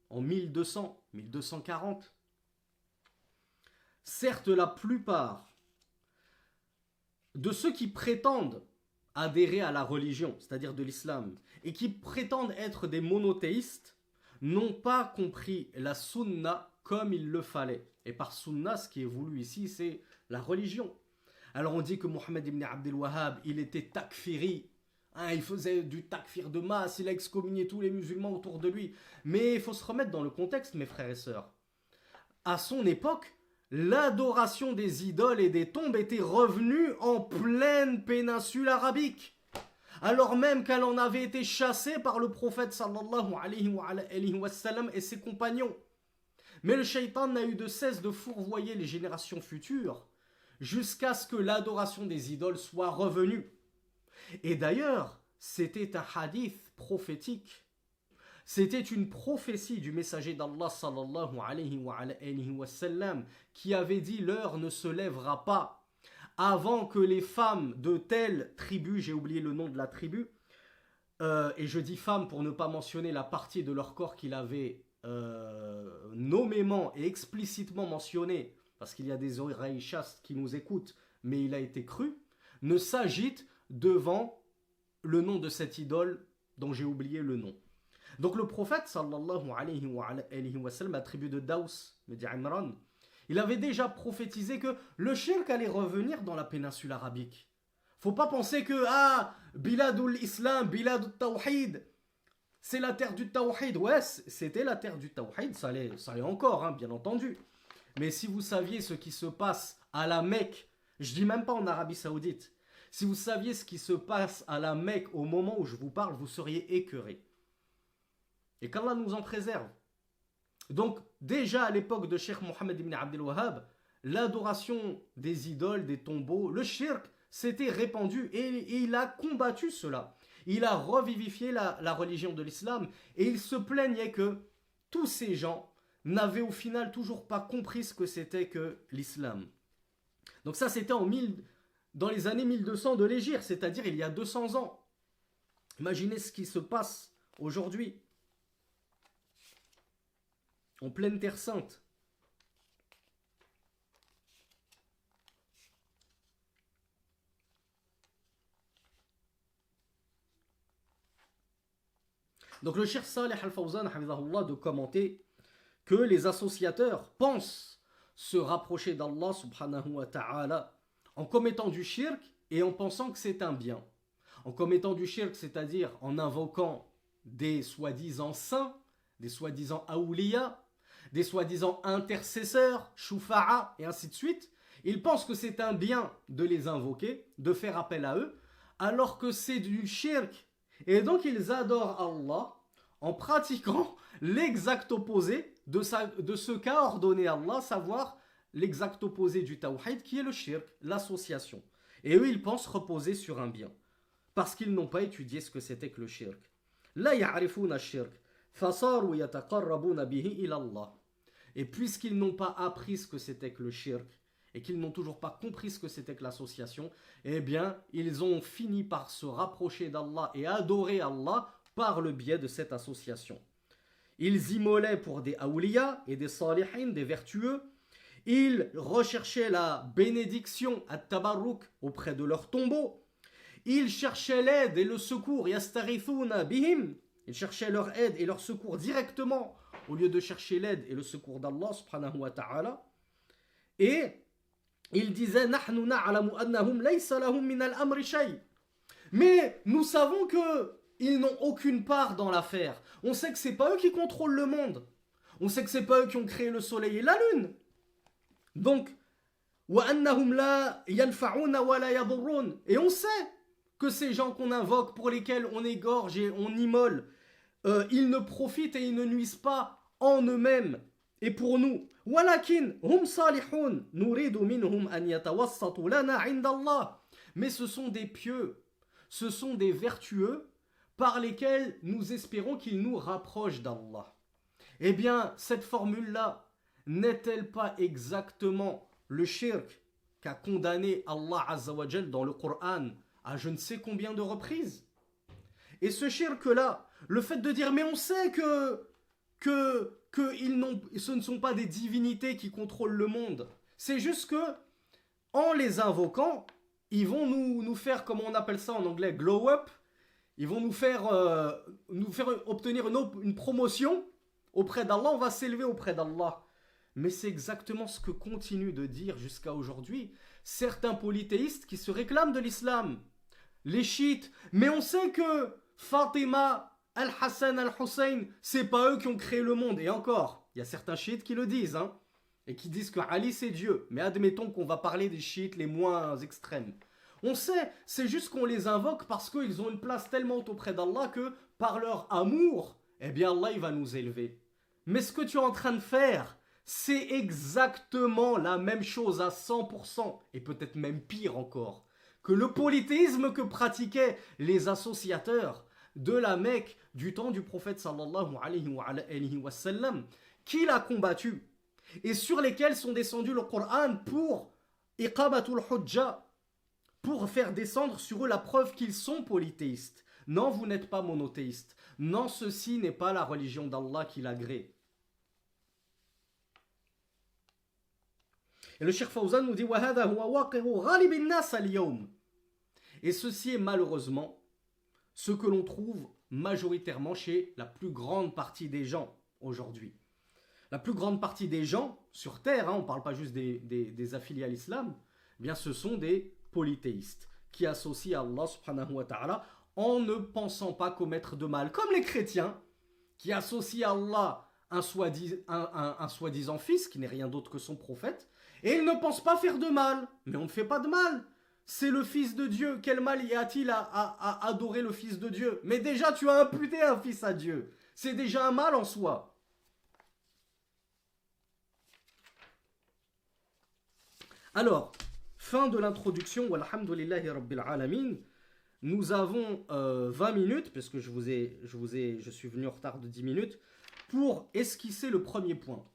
en 1200, 1240. Certes, la plupart de ceux qui prétendent adhérer à la religion, c'est-à-dire de l'islam, et qui prétendent être des monothéistes, n'ont pas compris la sunna comme il le fallait. Et par sunna, ce qui est voulu ici, c'est la religion. Alors on dit que Mohammed ibn Abdel Wahhab, il était takfiri, il faisait du takfir de masse, il a excommunié tous les musulmans autour de lui. Mais il faut se remettre dans le contexte, mes frères et sœurs. À son époque, l'adoration des idoles et des tombes était revenue en pleine péninsule arabique, alors même qu'elle en avait été chassée par le prophète sallallahu alayhi wa sallam et ses compagnons. Mais le shaitan n'a eu de cesse de fourvoyer les générations futures jusqu'à ce que l'adoration des idoles soit revenue. Et d'ailleurs, c'était un hadith prophétique. C'était une prophétie du messager d'Allah sallallahu alayhi wa sallam qui avait dit l'heure ne se lèvera pas avant que les femmes de telle tribu, j'ai oublié le nom de la tribu, et je dis femmes pour ne pas mentionner la partie de leur corps qu'il avait nommément et explicitement mentionné, parce qu'il y a des oreilles chastes qui nous écoutent, mais il a été cru, ne s'agite devant le nom de cette idole dont j'ai oublié le nom. Donc le prophète sallallahu alayhi wa sallam, la tribu de Daous, me dit Imran, il avait déjà prophétisé que le shirk allait revenir dans la péninsule arabique. Faut pas penser que Biladul Islam, Biladul Tawhid, c'est la terre du Tawhid. Ouais, c'était la terre du Tawhid, ça l'est encore, bien entendu. Mais si vous saviez ce qui se passe à la Mecque, je dis même pas en Arabie Saoudite, si vous saviez ce qui se passe à la Mecque au moment où je vous parle, vous seriez écœurés. Et qu'Allah nous en préserve. Donc, déjà à l'époque de Cheikh Mohammed ibn Abdel Wahhab, l'adoration des idoles, des tombeaux, le shirk s'était répandu et il a combattu cela. Il a revivifié la religion de l'islam et il se plaignait que tous ces gens n'avaient au final toujours pas compris ce que c'était que l'islam. Donc ça, c'était dans les années 1200 de l'Hégire, c'est-à-dire il y a 200 ans. Imaginez ce qui se passe aujourd'hui, en pleine Terre Sainte. Donc le Cheikh Saleh Al-Fawzan de commenter que les associateurs pensent se rapprocher d'Allah subhanahu wa ta'ala en commettant du shirk et en pensant que c'est un bien. En commettant du shirk, c'est-à-dire en invoquant des soi-disant saints, des soi-disant awliya, des soi-disant intercesseurs, shufa'a et ainsi de suite, ils pensent que c'est un bien de les invoquer, de faire appel à eux, alors que c'est du shirk. Et donc ils adorent Allah en pratiquant l'exact opposé de ce qu'a ordonné Allah, savoir l'exact opposé du tawhid qui est le shirk, l'association. Et eux ils pensent reposer sur un bien, parce qu'ils n'ont pas étudié ce que c'était que le shirk. La ya'rifuna shirk, fasaru yataqarrabuna bihi ila Allah. Et puisqu'ils n'ont pas appris ce que c'était que le shirk, et qu'ils n'ont toujours pas compris ce que c'était que l'association, eh bien, ils ont fini par se rapprocher d'Allah et adorer Allah par le biais de cette association. Ils immolaient pour des awliya et des salihin, des vertueux. Ils recherchaient la bénédiction, at-tabarruk, auprès de leurs tombeaux. Ils cherchaient l'aide et le secours, yastarithuna bihim. Ils cherchaient leur aide et leur secours directement, au lieu de chercher l'aide et le secours d'Allah subhanahu wa ta'ala. Et il disait nahnu na'lamu annahum laysa lahum min al-amri shay. Mais nous savons que ils n'ont aucune part dans l'affaire. On sait que c'est pas eux qui contrôlent le monde. On sait que c'est pas eux qui ont créé le soleil et la lune. Donc wa annahum la yanfa'una wa la yadurrun. Et on sait que ces gens qu'on invoque, pour lesquels on égorge et on immole, ils ne profitent et ils ne nuisent pas en eux-mêmes et pour nous. Walakin hum salihun nuridu minhum an yatawassatu lana 'inda Allah. Mais ce sont des pieux, ce sont des vertueux par lesquels nous espérons qu'ils nous rapprochent d'Allah. Eh bien, cette formule-là n'est-elle pas exactement le shirk qu'a condamné Allah Azza wa Jal dans le Coran à je ne sais combien de reprises? Et ce shirk-là, le fait de dire mais on sait que ce ne sont pas des divinités qui contrôlent le monde. C'est juste que, en les invoquant, ils vont nous faire, comme on appelle ça en anglais, glow up. Ils vont nous faire obtenir une promotion auprès d'Allah. On va s'élever auprès d'Allah. Mais c'est exactement ce que continuent de dire jusqu'à aujourd'hui certains polythéistes qui se réclament de l'islam. Les chiites. Mais on sait que Fatima, Al-Hassan, Al-Hussein, c'est pas eux qui ont créé le monde. Et encore, il y a certains chiites qui le disent, hein, et qui disent que Ali c'est Dieu. Mais admettons qu'on va parler des chiites les moins extrêmes. On sait, c'est juste qu'on les invoque parce qu'ils ont une place tellement haute auprès d'Allah que par leur amour, eh bien Allah il va nous élever. Mais ce que tu es en train de faire, c'est exactement la même chose à 100%, et peut-être même pire encore, que le polythéisme que pratiquaient les associateurs de la Mecque du temps du prophète sallallahu alayhi wa sallam, qu'il a combattu et sur lesquels sont descendus le Coran pour iqamatul hujja, pour faire descendre sur eux la preuve qu'ils sont polythéistes. Non, vous n'êtes pas monothéistes. Non, ceci n'est pas la religion d'Allah qu'il agrée. Et le Cheikh Fawzan nous dit et ceci est malheureusement ce que l'on trouve majoritairement chez la plus grande partie des gens aujourd'hui. La plus grande partie des gens sur Terre, hein, on ne parle pas juste des affiliés à l'islam, eh bien ce sont des polythéistes qui associent Allah subhanahu wa ta'ala en ne pensant pas commettre de mal. Comme les chrétiens qui associent à Allah un soi-disant fils qui n'est rien d'autre que son prophète et ils ne pensent pas faire de mal. Mais on ne fait pas de mal. C'est le fils de Dieu. Quel mal y a-t-il à adorer le fils de Dieu? Mais déjà tu as imputé un fils à Dieu. C'est déjà un mal en soi. Alors, fin de l'introduction, walhamdulillahi rabbil alamin. Nous avons 20 minutes, parce que je suis venu en retard de 10 minutes, pour esquisser le premier point.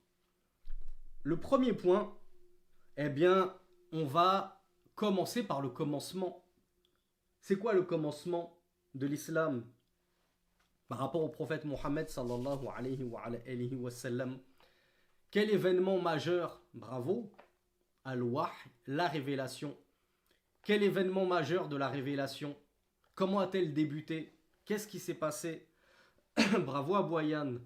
Le premier point, eh bien, on va commencer par le commencement. C'est quoi le commencement de l'islam par rapport au prophète Mohammed sallallahu alayhi wa sallam? Quel événement majeur? Bravo, al-wahy, la révélation. Quel événement majeur de la révélation? Comment a-t-elle débuté? Qu'est-ce qui s'est passé? Bravo à Boyan.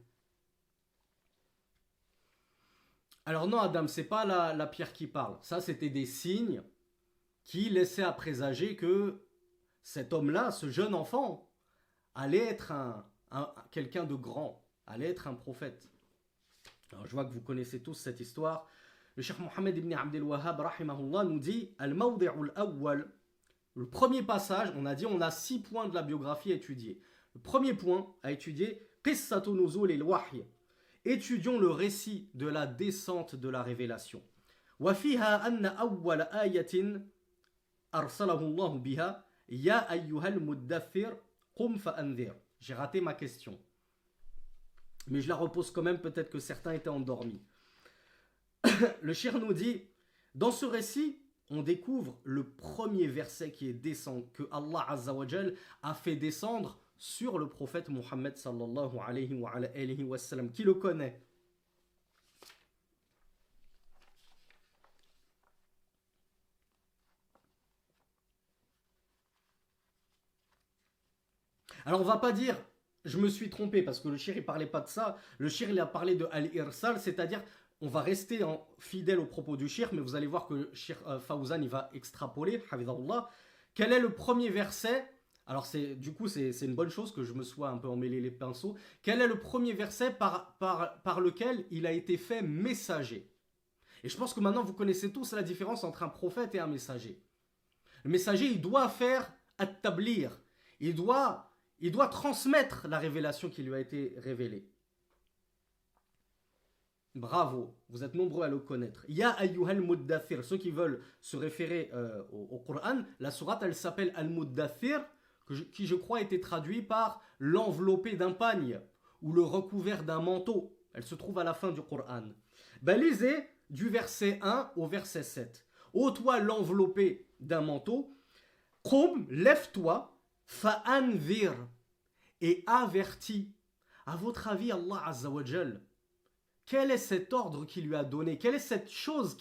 Alors non Adam, c'est pas la pierre qui parle. Ça c'était des signes qui laissaient à présager que cet homme-là, ce jeune enfant, allait être quelqu'un de grand, allait être un prophète. Alors je vois que vous connaissez tous cette histoire. Le Cheikh Mohammed ibn Abdel Wahhab rahimahullah nous dit Al-Mawdi'ul Awwal. Le premier passage, on a dit on a 6 points de la biographie à étudier. Le premier point à étudier, Qissatu Nuzul al-Wahy. Étudions le récit de la descente de la révélation. Wa fiha anna awwal ayatin arsalahu Allah biha ya ayyuhal muddathir qum fa'anzir. J'ai raté ma question. Mais je la repose quand même, peut-être que certains étaient endormis. Le cheikh nous dit, dans ce récit, on découvre le premier verset qui est descendu, que Allah Azza wa Jal a fait descendre sur le prophète Muhammad sallallahu alayhi wa sallam, qui le connaît. Alors on va pas dire je me suis trompé parce que le shir il parlait pas de ça. Le shir il a parlé de al-irsal, c'est-à-dire on va rester fidèle aux propos du shir, mais vous allez voir que le shir Fawzan il va extrapoler, hafidhahullah. Quel est le premier verset? Alors du coup c'est une bonne chose que je me sois un peu emmêlé les pinceaux. Quel est le premier verset par lequel il a été fait messager? Et je pense que maintenant vous connaissez tous la différence entre un prophète et un messager. Le messager il doit faire at-tablir, il doit transmettre la révélation qui lui a été révélée. Bravo, vous êtes nombreux à le connaître. Ya ayyuhal muddathir, ceux qui veulent se référer au Coran, la sourate elle s'appelle al-muddathir, qui je crois a été traduit par l'enveloppé d'un pagne ou le recouvert d'un manteau. Elle se trouve à la fin du Coran. Ben, lisez du verset 1 au verset 7. Ô toi l'enveloppé d'un manteau, Qum, lève-toi, fa'anvir, et avertis. À votre avis, Allah Azza wa Jal, quel est cet ordre qu'il lui a donné? Quelle est cette chose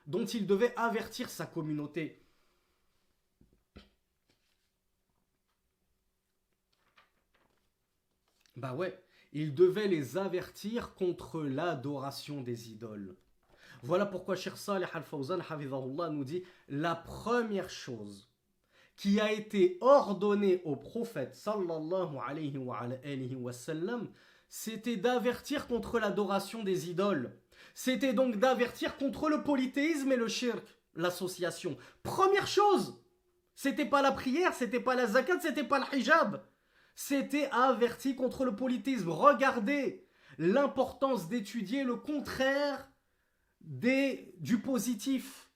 dont il devait avertir sa communauté? Bah ouais, il devait les avertir contre l'adoration des idoles. Voilà pourquoi Cheikh Salih Al-Fawzan hafidhahullah nous dit la première chose qui a été ordonnée au prophète sallallahu alayhi wa sallam, c'était d'avertir contre l'adoration des idoles. C'était donc d'avertir contre le polythéisme et le shirk, l'association. Première chose, c'était pas la prière, c'était pas la zakat, c'était pas le hijab. C'était averti contre le polythéisme. Regardez l'importance d'étudier le contraire du positif.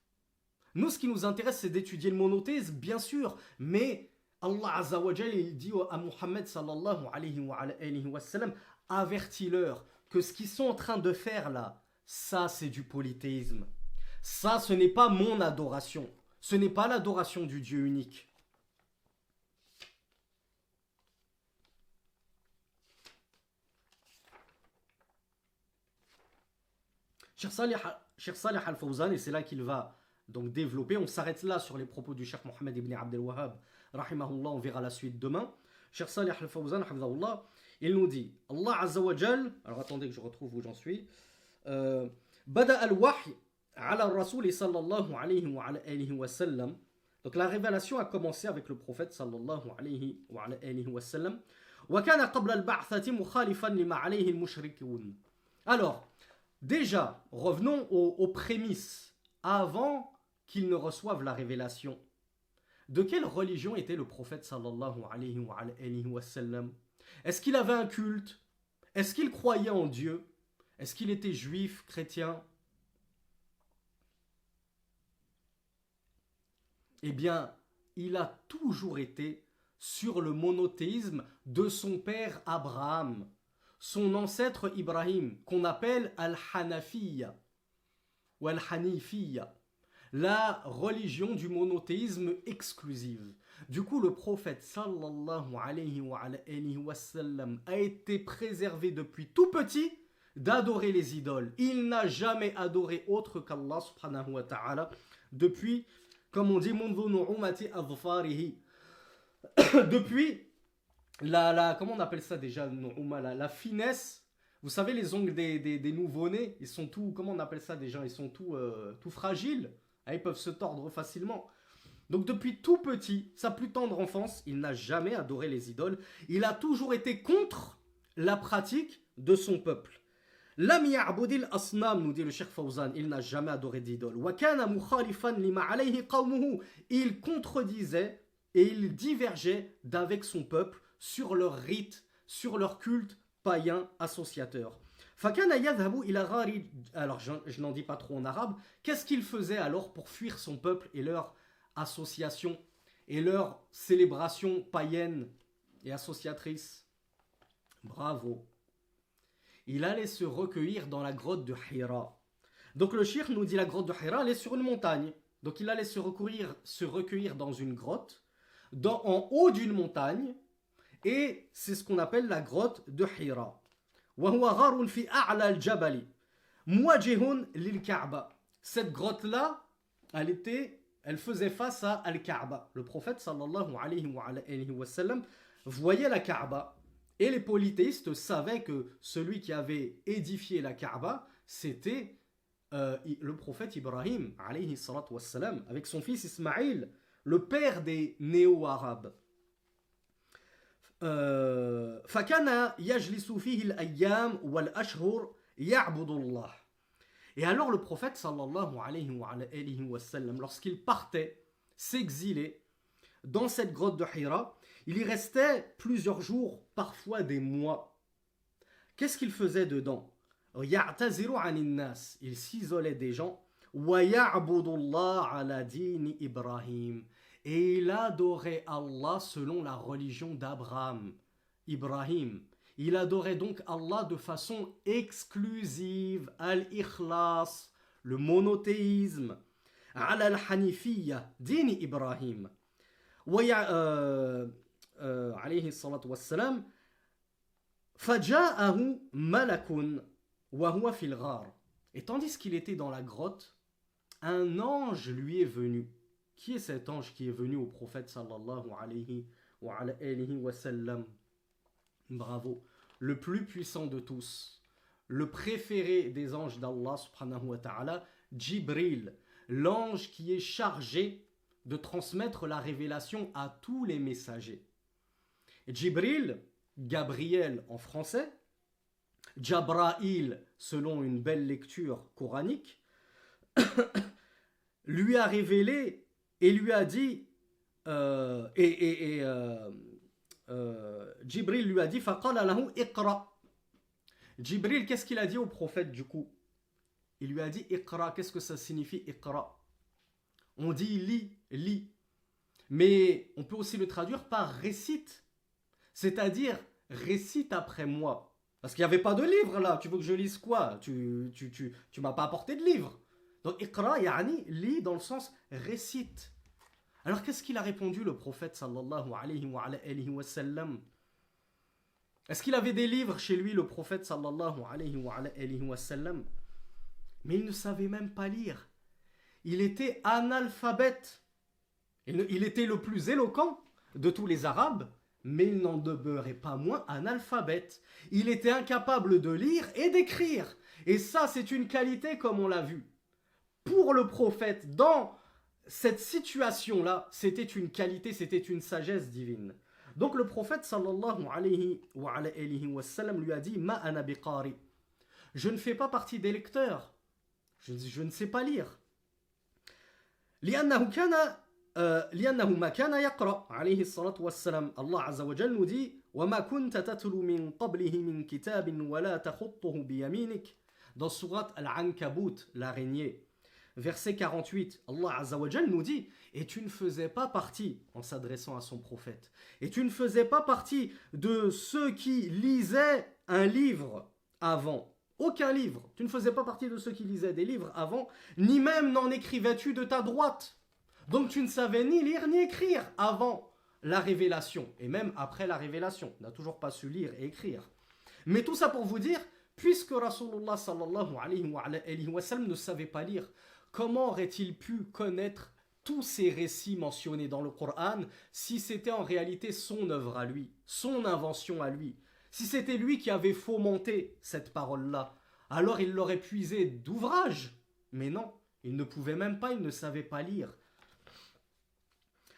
Nous, ce qui nous intéresse, c'est d'étudier le monothéisme, bien sûr, mais Allah Azza wa Jal, il dit à Muhammad sallallahu alayhi wa sallam, avertis-leur que ce qu'ils sont en train de faire là, ça c'est du polythéisme. Ça, ce n'est pas mon adoration. Ce n'est pas l'adoration du Dieu unique. Cheikh Salih Al-Fawzan, et c'est là qu'il va donc développer, on s'arrête là sur les propos du Cheikh Mohammed ibn Abdel Wahhab, rahimahullah, on verra la suite demain. Cheikh Salih Al-Fawzan, hafidhahullah, il nous dit, Allah Azza wa Jal, alors attendez que je retrouve où j'en suis, Bada al-Wahy ala al-Rasoul sallallahu alayhi wa sallam. Donc la révélation a commencé avec le prophète sallallahu alayhi wa sallam. Wa kana qabla al-ba'thati mukhalifan lima alayhi al-mushrikun. Alors, déjà, revenons aux prémices, avant qu'il ne reçoive la révélation. De quelle religion était le prophète sallallahu alayhi wa sallam? Est-ce qu'il avait un culte? Est-ce qu'il croyait en Dieu? Est-ce qu'il était juif, chrétien? Eh bien, il a toujours été sur le monothéisme de son père Abraham, son ancêtre Ibrahim, qu'on appelle Al-Hanafiya ou Al-Hanifiyya. la religion du monothéisme exclusif. Du coup, le prophète sallallahu alayhi wa sallam a été préservé depuis tout petit d'adorer les idoles. Il n'a jamais adoré autre qu'Allah subhanahu wa ta'ala depuis, comme on dit, depuis comment on appelle ça déjà, la finesse. Vous savez, les ongles des nouveau-nés, ils sont tout, comment on appelle ça déjà, ils sont tout fragiles. Ils peuvent se tordre facilement. Donc depuis tout petit, sa plus tendre enfance, il n'a jamais adoré les idoles. Il a toujours été contre la pratique de son peuple. Lam ya'budil asnam, nous dit le Cheikh Fawzan, il n'a jamais adoré d'idole. Wa kana mukhalifan lima alayhi qawmuhu. Il contredisait et il divergeait d'avec son peuple sur leurs rites, sur leur culte païen associateur. Fakana yadhabu ila ghari. Alors je n'en dis pas trop en arabe. Qu'est-ce qu'il faisait alors pour fuir son peuple et leur association et leur célébration païenne et associatrice? Bravo. Il allait se recueillir dans la grotte de Hira. Donc le cheikh nous dit la grotte de Hira, elle est sur une montagne. Donc il allait se recueillir dans une grotte, en haut d'une montagne, et c'est ce qu'on appelle la grotte de Hira. Cette grotte-là, elle faisait face à Al-Kaaba. Le prophète sallallahu alayhi wa sallam voyait la Kaaba. Et les polythéistes savaient que celui qui avait édifié la Kaaba, c'était le prophète Ibrahim, alayhi salatu wassalam, avec son fils Ismaïl, le père des néo-arabes. فَكَانَ يَجْلِسُ فِيهِ الْأَيَّامُ وَالْأَشْهُرُ يَعْبُدُ اللَّهِ. Et alors le prophète sallallahu alayhi wa sallam, lorsqu'il partait s'exiler dans cette grotte de Hira, il y restait plusieurs jours, parfois des mois. Qu'est-ce qu'il faisait dedans? Il s'isolait des gens. Et il adorait Allah selon la religion d'Abraham, Ibrahim. Il adorait donc Allah de façon exclusive, al-ikhlas, le monothéisme, ala al-hanifiyya, dini Ibrahim. عليه الصلاة والسلام فجاءه ملك وهو في الغار. Et tandis qu'il était dans la grotte, un ange lui est venu. Qui est cet ange qui est venu au prophète sallallahu alayhi wa sallam? Bravo, le plus puissant de tous, le préféré des anges d'Allah subhanahu wa ta'ala, Jibril, l'ange qui est chargé de transmettre la révélation à tous les messagers. Jibril, Gabriel en français, Jabraïl selon une belle lecture coranique, lui a révélé et lui a dit, Jibril lui a dit, faqala lahu iqra. Jibril, qu'est-ce qu'il a dit au prophète du coup? Il lui a dit iqra. Qu'est-ce que ça signifie iqra? On dit lis. Mais on peut aussi le traduire par récite. C'est-à-dire, récite après moi. Parce qu'il n'y avait pas de livre là. Tu veux que je lise quoi? Tu m'as pas apporté de livre. Donc, iqra, yani, lis dans le sens récite. Alors, qu'est-ce qu'il a répondu le prophète sallallahu alayhi wa sallam? Est-ce qu'il avait des livres chez lui, le prophète sallallahu alayhi wa sallam? Mais il ne savait même pas lire. Il était analphabète. Il était le plus éloquent de tous les Arabes, mais il n'en demeurait pas moins analphabète. Il était incapable de lire et d'écrire. Et ça, c'est une qualité comme on l'a vu. Pour le prophète, dans cette situation-là, c'était une qualité, c'était une sagesse divine. Donc le prophète sallallahu alayhi wa sallam lui a dit « Ma ana biqari » Je ne fais pas partie des lecteurs. Je ne sais pas lire. لأنه ما كان يقرأ عليه الصلاة والسلام. Allah Azza wa Jal nous dit وما كنت تتلو من قبله من كتاب ولا تخطه بيمينك. Dans sourate Al-Ankabut, l'araignée, verset 48, Allah Azza wa Jal nous dit et tu ne faisais pas partie, en s'adressant à son prophète, et tu ne faisais pas partie de ceux qui lisaient un livre avant. Aucun livre. Tu ne faisais pas partie de ceux qui lisaient des livres avant, ni même n'en écrivais-tu de ta droite. Donc tu ne savais ni lire ni écrire avant la révélation, et même après la révélation. Tu n'as toujours pas su lire et écrire. Mais tout ça pour vous dire, puisque Rasulullah sallallahu alayhi wa sallam ne savait pas lire, comment aurait-il pu connaître tous ces récits mentionnés dans le Coran si c'était en réalité son œuvre à lui, son invention à lui? Si c'était lui qui avait fomenté cette parole-là, alors il l'aurait puisé d'ouvrage. Mais non, il ne pouvait même pas, il ne savait pas lire.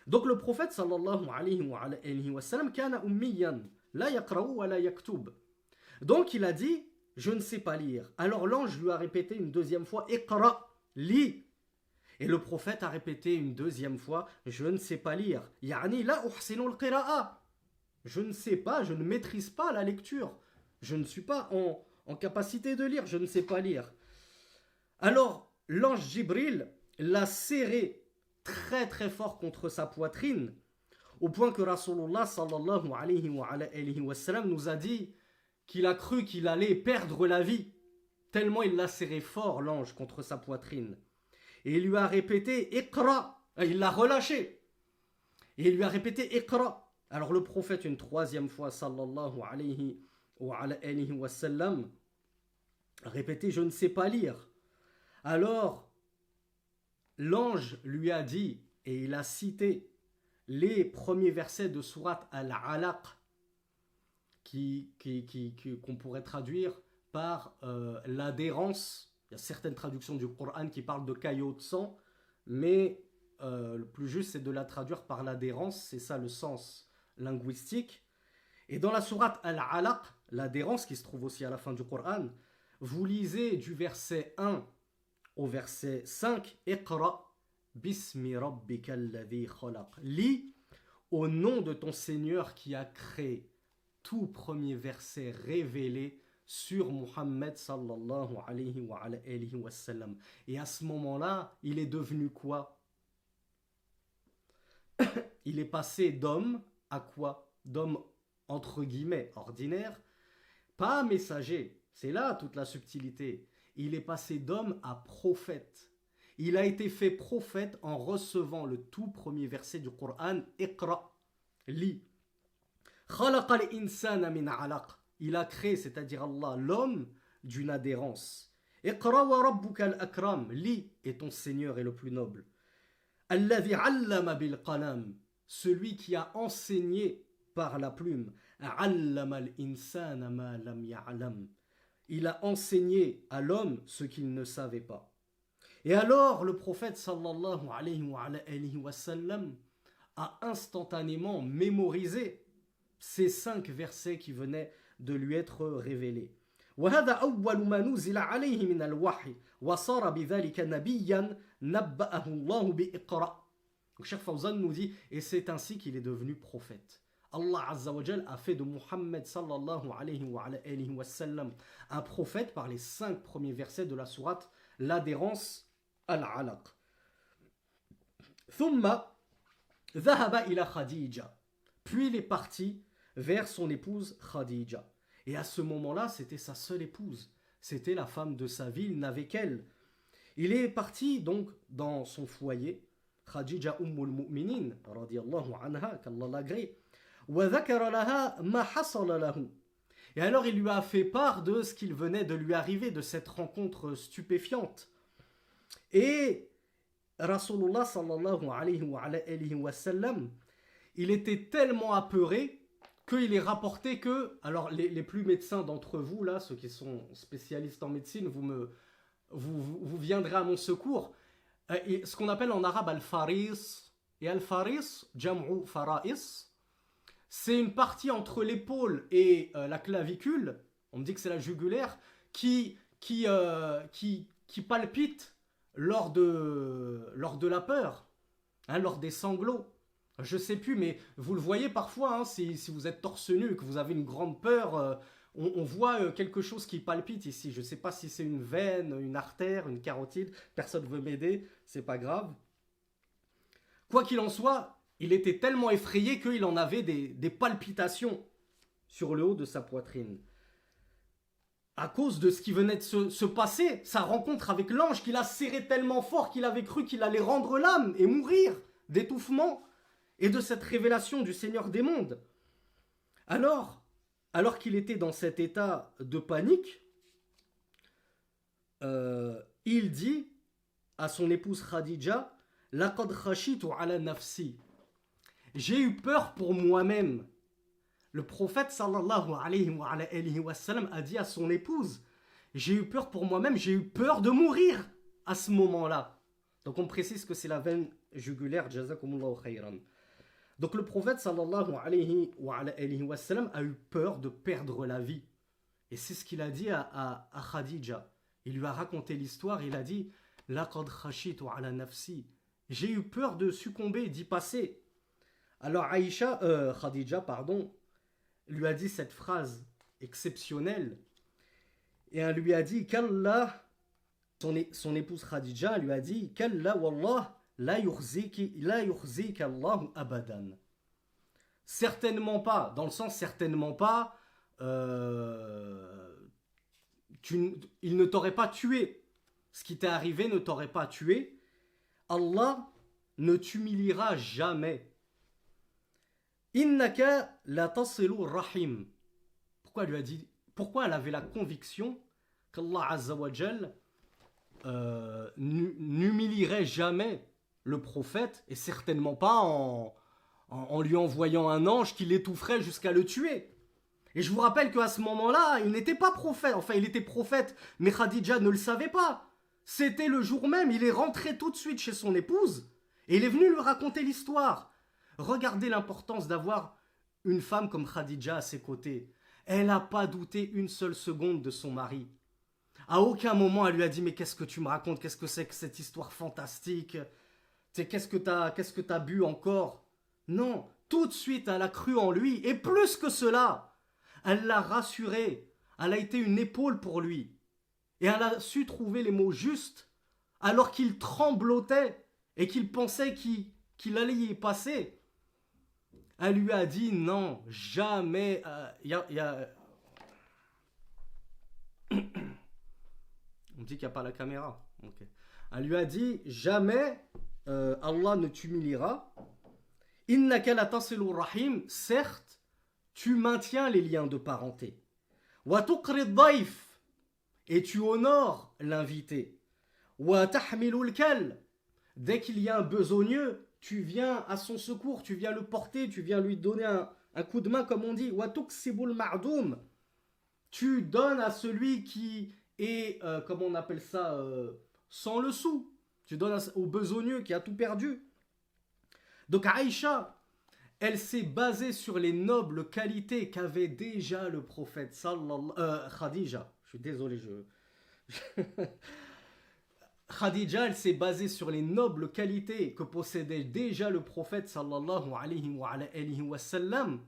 Donc le prophète sallallahu alayhi wa sallam kana ummiyan, la yaqra'u wa la yaktub. Donc il a dit, je ne sais pas lire. Alors l'ange lui a répété une deuxième fois, iqra, lis. Et le prophète a répété une deuxième fois, je ne sais pas lire. Yani la uhsinu al-qira'a. Je ne sais pas, je ne maîtrise pas la lecture. Je ne suis pas en capacité de lire, je ne sais pas lire. Alors, l'ange Jibril l'a serré très très fort contre sa poitrine, au point que Rasulullah sallallahu alayhi wa sallam nous a dit qu'il a cru qu'il allait perdre la vie, tellement il l'a serré fort, l'ange, contre sa poitrine. Et il lui a répété, Iqra, il l'a relâché. Et il lui a répété, Iqra. Alors le prophète une troisième fois sallallahu alayhi wa sallam a répété je ne sais pas lire. Alors l'ange lui a dit et il a cité les premiers versets de sourate Al-Alaq qu'on pourrait traduire par l'adhérence. Il y a certaines traductions du Coran qui parlent de caillots de sang, mais le plus juste c'est de la traduire par l'adhérence, c'est ça le sens linguistique. Et dans la sourate Al-Alaq, l'adhérence qui se trouve aussi à la fin du Coran, vous lisez du verset 1 au verset 5, Iqra bismi rabbika alladhi khalaq. Lis au nom de ton Seigneur qui a créé. Tout premier verset révélé sur Muhammad sallallahu alayhi wa sallam. Et à ce moment-là, il est devenu quoi? Il est passé d'homme à quoi? D'homme entre guillemets ordinaire, pas messager. C'est là toute la subtilité. Il est passé d'homme à prophète. Il a été fait prophète en recevant le tout premier verset du Coran, Iqra, lis. Khalaqa al-insana min alaq. Il a créé, c'est-à-dire Allah, l'homme d'une adhérence. Iqra wa rabbuka al-akram, lis, et ton Seigneur est le plus noble. Alladhi allama bil qalam, celui qui a enseigné par la plume. Allama al-insana ma lam ya'lam. Il a enseigné à l'homme ce qu'il ne savait pas. Et alors le prophète sallallahu alayhi wa sallam a instantanément mémorisé ces 5 versets qui venaient de lui être révélés. وهذا أول ما نزل عليه من الوحي وصار بذلك نبيا نبأه الله بإقراء. Cheikh Fawzan nous dit, et c'est ainsi qu'il est devenu prophète. Allah Azza wa Jal a fait de Muhammad sallallahu alayhi wa sallam un prophète par les 5 premiers versets de la sourate l'adhérence Al-Alaq. ثم ذهب إلى خديجة. Puis il est parti vers son épouse Khadija. Et à ce moment-là, c'était sa seule épouse. C'était la femme de sa vie, il n'avait qu'elle. Il est parti donc dans son foyer, Khadija Ummul Mu'minin, radiyallahu anha, qu'Allah l'agrée. وذكر لها ما حصل له. Et alors il lui a fait part de ce qu'il venait de lui arriver, de cette rencontre stupéfiante. Et Rasulullah sallallahu alayhi wa sallam, il était tellement apeuré qu'il est rapporté que, alors les plus médecins d'entre vous, là, ceux qui sont spécialistes en médecine, vous viendrez à mon secours. Ce qu'on appelle en arabe al-faris, et al-faris, jam'u farais, c'est une partie entre l'épaule et la clavicule, on me dit que c'est la jugulaire, qui palpite lors de la peur, hein, lors des sanglots. Je sais plus, mais vous le voyez parfois, hein, si vous êtes torse nu et que vous avez une grande peur, on voit quelque chose qui palpite ici. Je ne sais pas si c'est une veine, une artère, une carotide. Personne ne veut m'aider, c'est pas grave. Quoi qu'il en soit, il était tellement effrayé qu'il en avait des palpitations sur le haut de sa poitrine. à cause de ce qui venait de se passer, sa rencontre avec l'ange qu'il a serré tellement fort qu'il avait cru qu'il allait rendre l'âme et mourir d'étouffement, et de cette révélation du Seigneur des mondes. Alors qu'il était dans cet état de panique, il dit à son épouse Khadija, laqad khashitu ala nafsi. J'ai eu peur pour moi-même. Le prophète sallallahu alayhi wa sallam a dit à son épouse, j'ai eu peur pour moi-même, j'ai eu peur de mourir à ce moment-là. Donc on précise que c'est la veine jugulaire, jazakumullahu khayran. Donc le prophète sallallahu alayhi wa sallam a eu peur de perdre la vie. Et c'est ce qu'il a dit à Khadija. Il lui a raconté l'histoire, il a dit laqad khashitu ala nafsi. J'ai eu peur de succomber, d'y passer. Alors Khadija, lui a dit cette phrase exceptionnelle. Et elle lui a dit qu'Allah, son épouse Khadija lui a dit qu'Allah wallah la yukhzika Allah abadan. Certainement pas, dans le sens certainement pas, il ne t'aurait pas tué. Ce qui t'est arrivé ne t'aurait pas tué. Allah ne t'humiliera jamais. Innaka la tasilu rahim. Pourquoi elle avait la conviction qu'Allah Azza wa Jal n'humilierait jamais le prophète, et certainement pas en lui envoyant un ange qui l'étoufferait jusqu'à le tuer. Et je vous rappelle qu'à ce moment-là, il n'était pas prophète. Enfin, il était prophète, mais Khadija ne le savait pas. C'était le jour même, il est rentré tout de suite chez son épouse, et il est venu lui raconter l'histoire. Regardez l'importance d'avoir une femme comme Khadija à ses côtés. Elle n'a pas douté une seule seconde de son mari. À aucun moment, elle lui a dit « Mais qu'est-ce que tu me racontes? Qu'est-ce que c'est que cette histoire fantastique? Qu'est-ce que t'as bu encore ?» Non, tout de suite, elle a cru en lui. Et plus que cela, elle l'a rassuré. Elle a été une épaule pour lui. Et elle a su trouver les mots justes alors qu'il tremblotait et qu'il pensait qu'il allait y passer. Elle lui a dit non, jamais. On me dit qu'il n'y a pas la caméra. Okay. Elle lui a dit jamais Allah ne t'humiliera. Innaka la tasilu rahim. Certes, tu maintiens les liens de parenté. Wa tuqri ad-dayf. Et tu honores l'invité. Wa tahmilu al-kal. Dès qu'il y a un besogneux, tu viens à son secours, tu viens le porter, tu viens lui donner un coup de main, comme on dit. Wa tuksibul ma'doum. Tu donnes à celui qui est, comment on appelle ça, sans le sou. Tu donnes au besogneux qui a tout perdu. Donc Aïcha, elle s'est basée sur les nobles qualités qu'avait déjà le prophète Khadija. Je suis désolé, Khadija, elle s'est basée sur les nobles qualités que possédait déjà le prophète sallallahu alayhi wa sallam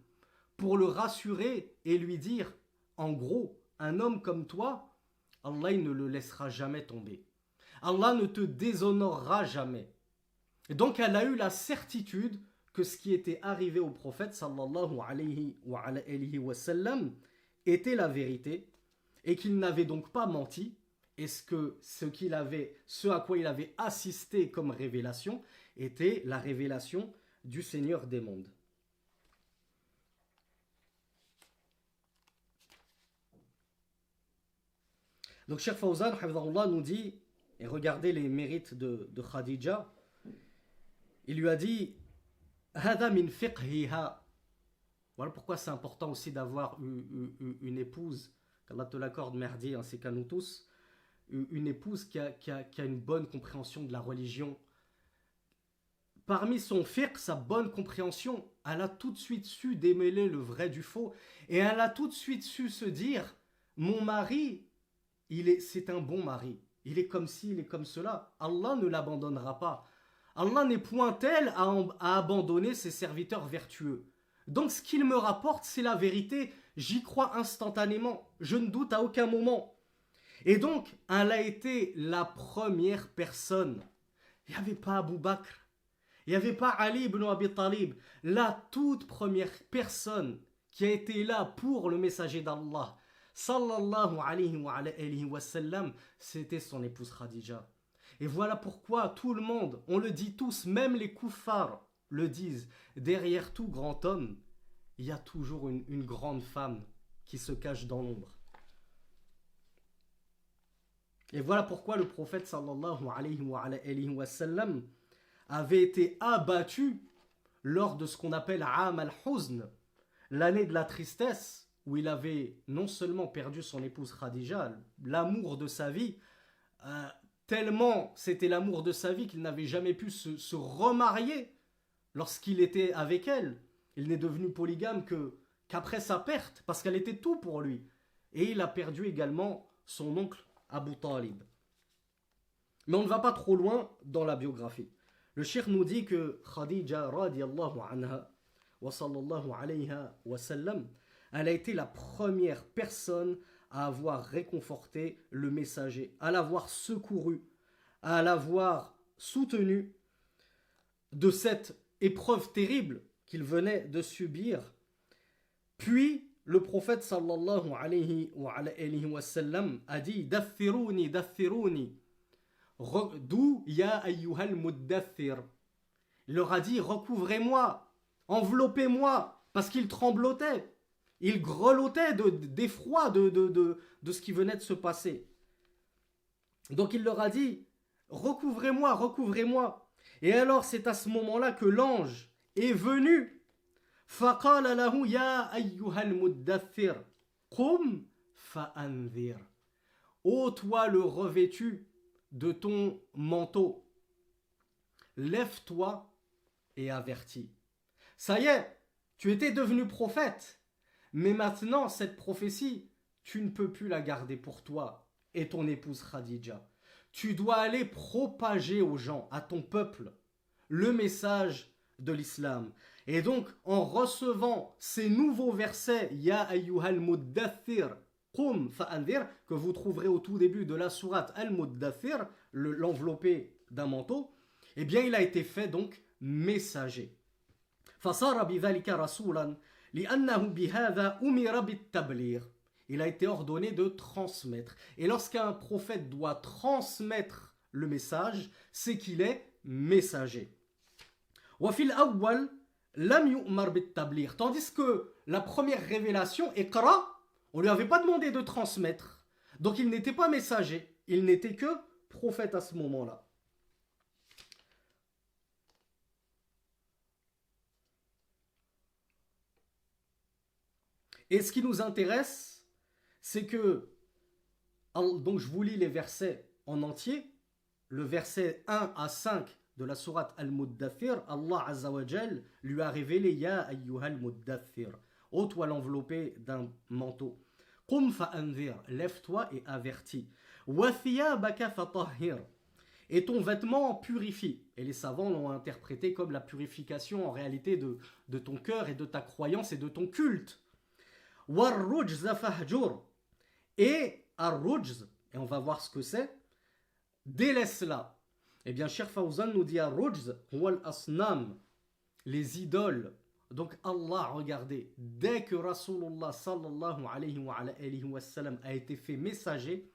pour le rassurer et lui dire, en gros, un homme comme toi, Allah il ne le laissera jamais tomber. Allah ne te déshonorera jamais. Et donc elle a eu la certitude que ce qui était arrivé au prophète sallallahu alayhi wa sallam était la vérité et qu'il n'avait donc pas menti. Et ce à quoi il avait assisté comme révélation était la révélation du Seigneur des mondes. Donc Cheikh Fawzan hafidhahullah nous dit, et regardez les mérites de Khadija, il lui a dit Hada min fiqhiha. Voilà pourquoi c'est important aussi d'avoir une épouse, qu'Allah te l'accorde merdi ainsi qu'à nous tous, une épouse qui a une bonne compréhension de la religion. Parmi son fiqh, sa bonne compréhension, elle a tout de suite su démêler le vrai du faux, et elle a tout de suite su se dire mon mari, c'est un bon mari, il est comme ci, il est comme cela, Allah ne l'abandonnera pas. Allah n'est point tel à abandonner ses serviteurs vertueux. Donc ce qu'il me rapporte, c'est la vérité, j'y crois instantanément, je ne doute à aucun moment. Et donc, elle a été la première personne. Il n'y avait pas Abu Bakr, il n'y avait pas Ali ibn Abi Talib, la toute première personne qui a été là pour le messager d'Allah, sallallahu alayhi wa sallam, c'était son épouse Khadija. Et voilà pourquoi tout le monde, on le dit tous, même les kuffars le disent, derrière tout grand homme, il y a toujours une grande femme qui se cache dans l'ombre. Et voilà pourquoi le prophète sallallahu alayhi wa sallam avait été abattu lors de ce qu'on appelle Aam al-Huzn, l'année de la tristesse, où il avait non seulement perdu son épouse Khadija, l'amour de sa vie, tellement c'était l'amour de sa vie qu'il n'avait jamais pu se remarier lorsqu'il était avec elle. Il n'est devenu polygame qu'après sa perte, parce qu'elle était tout pour lui. Et il a perdu également son oncle Abu Talib. Mais on ne va pas trop loin dans la biographie. Le cheikh nous dit que Khadija radiyallahu anha wa sallallahu alayha wa sallam, elle a été la première personne à avoir réconforté le messager, à l'avoir secouru, à l'avoir soutenu de cette épreuve terrible qu'il venait de subir. Puis le prophète sallallahu alayhi wa sallam a dit dathiruni dathiruni, d'où ya ayyuhal muddathir. Il leur a dit recouvrez-moi, enveloppez-moi, parce qu'il tremblotait, il grelottait d'effroi de ce qui venait de se passer. Donc il leur a dit recouvrez-moi, recouvrez-moi. Et alors c'est à ce moment-là que l'ange est venu. فقال له يا أيها المدثر قم فأنذر. Ô toi le revêtu de ton manteau, lève-toi et avertis. Ça y est, tu étais devenu prophète, mais maintenant cette prophétie, tu ne peux plus la garder pour toi et ton épouse Khadija. Tu dois aller propager aux gens, à ton peuple, le message de l'islam. Et donc, en recevant ces nouveaux versets, Ya ayyuhal muddathir, qum fa'andir, que vous trouverez au tout début de la sourate Al-Muddathir, l'enveloppé d'un manteau, eh bien, il a été fait donc messager. فصار بذلك رسولا لأنه بهذا أمر بالتبليغ. Il a été ordonné de transmettre. Et lorsqu'un prophète doit transmettre le message, c'est qu'il est messager. وفي الأول لم يؤمر بالتبليغ. Tandis que la première révélation, Iqra, on ne lui avait pas demandé de transmettre. Donc il n'était pas messager, il n'était que prophète à ce moment-là. Et ce qui nous intéresse, c'est que, donc je vous lis les versets en entier, le verset 1 à 5 de la sourate Al-Muddathir, Allah Azza wa Jal lui a révélé Ya ayyuhal muddathir, ô toi l'enveloppé d'un manteau. Qum fa'anzir, lève-toi et avertis. Wa thiyabaka fatahhir, et ton vêtement purifie. Et les savants l'ont interprété comme la purification en réalité de ton cœur et de ta croyance et de ton culte. War rujza fahjur, et ar-rujz, et on va voir ce que c'est, délaisse-la. Eh bien, Cheikh Fawzan nous dit ar-rujz huwa al-asnam, les idoles. Donc Allah, regardez, dès que Rasulullah sallallahu alayhi wa sallam a été fait messager,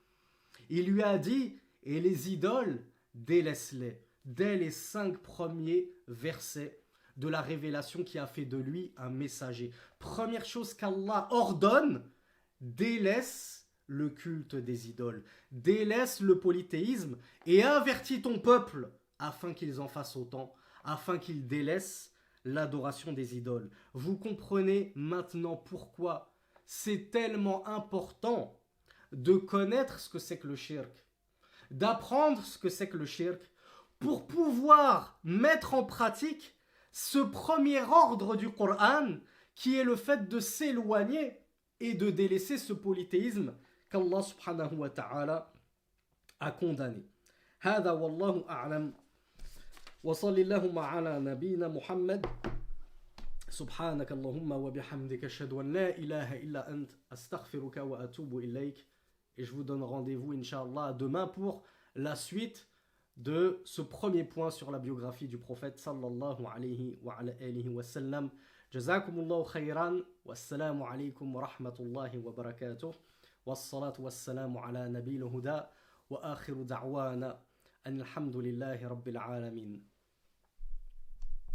il lui a dit, et les idoles, délaisse-les. Dès les 5 premiers versets de la révélation qui a fait de lui un messager. Première chose qu'Allah ordonne, délaisse le culte des idoles, délaisse le polythéisme et avertis ton peuple afin qu'ils en fassent autant, afin qu'ils délaissent l'adoration des idoles. Vous comprenez maintenant pourquoi c'est tellement important de connaître ce que c'est que le shirk, d'apprendre ce que c'est que le shirk, pour pouvoir mettre en pratique ce premier ordre du Coran qui est le fait de s'éloigner et de délaisser ce polythéisme qu'Allah subhanahu wa ta'ala a condamné. هذا والله أعلم وصلى اللهم على نبينا محمد سبحانك اللهم وبحمدك أشهد أن لا إله إلا أنت أستغفرك وأتوب إليك. Et je vous donne rendez-vous Inch'Allah demain pour la suite de ce premier point sur la biographie du prophète sallallahu alayhi wa sallam. Jazakumullahu khayran, wassalamu alaykum wa rahmatullahi wa barakatuh. والصلاة والسلام على نبي الهدى وآخر دعوانا أن الحمد لله رب العالمين.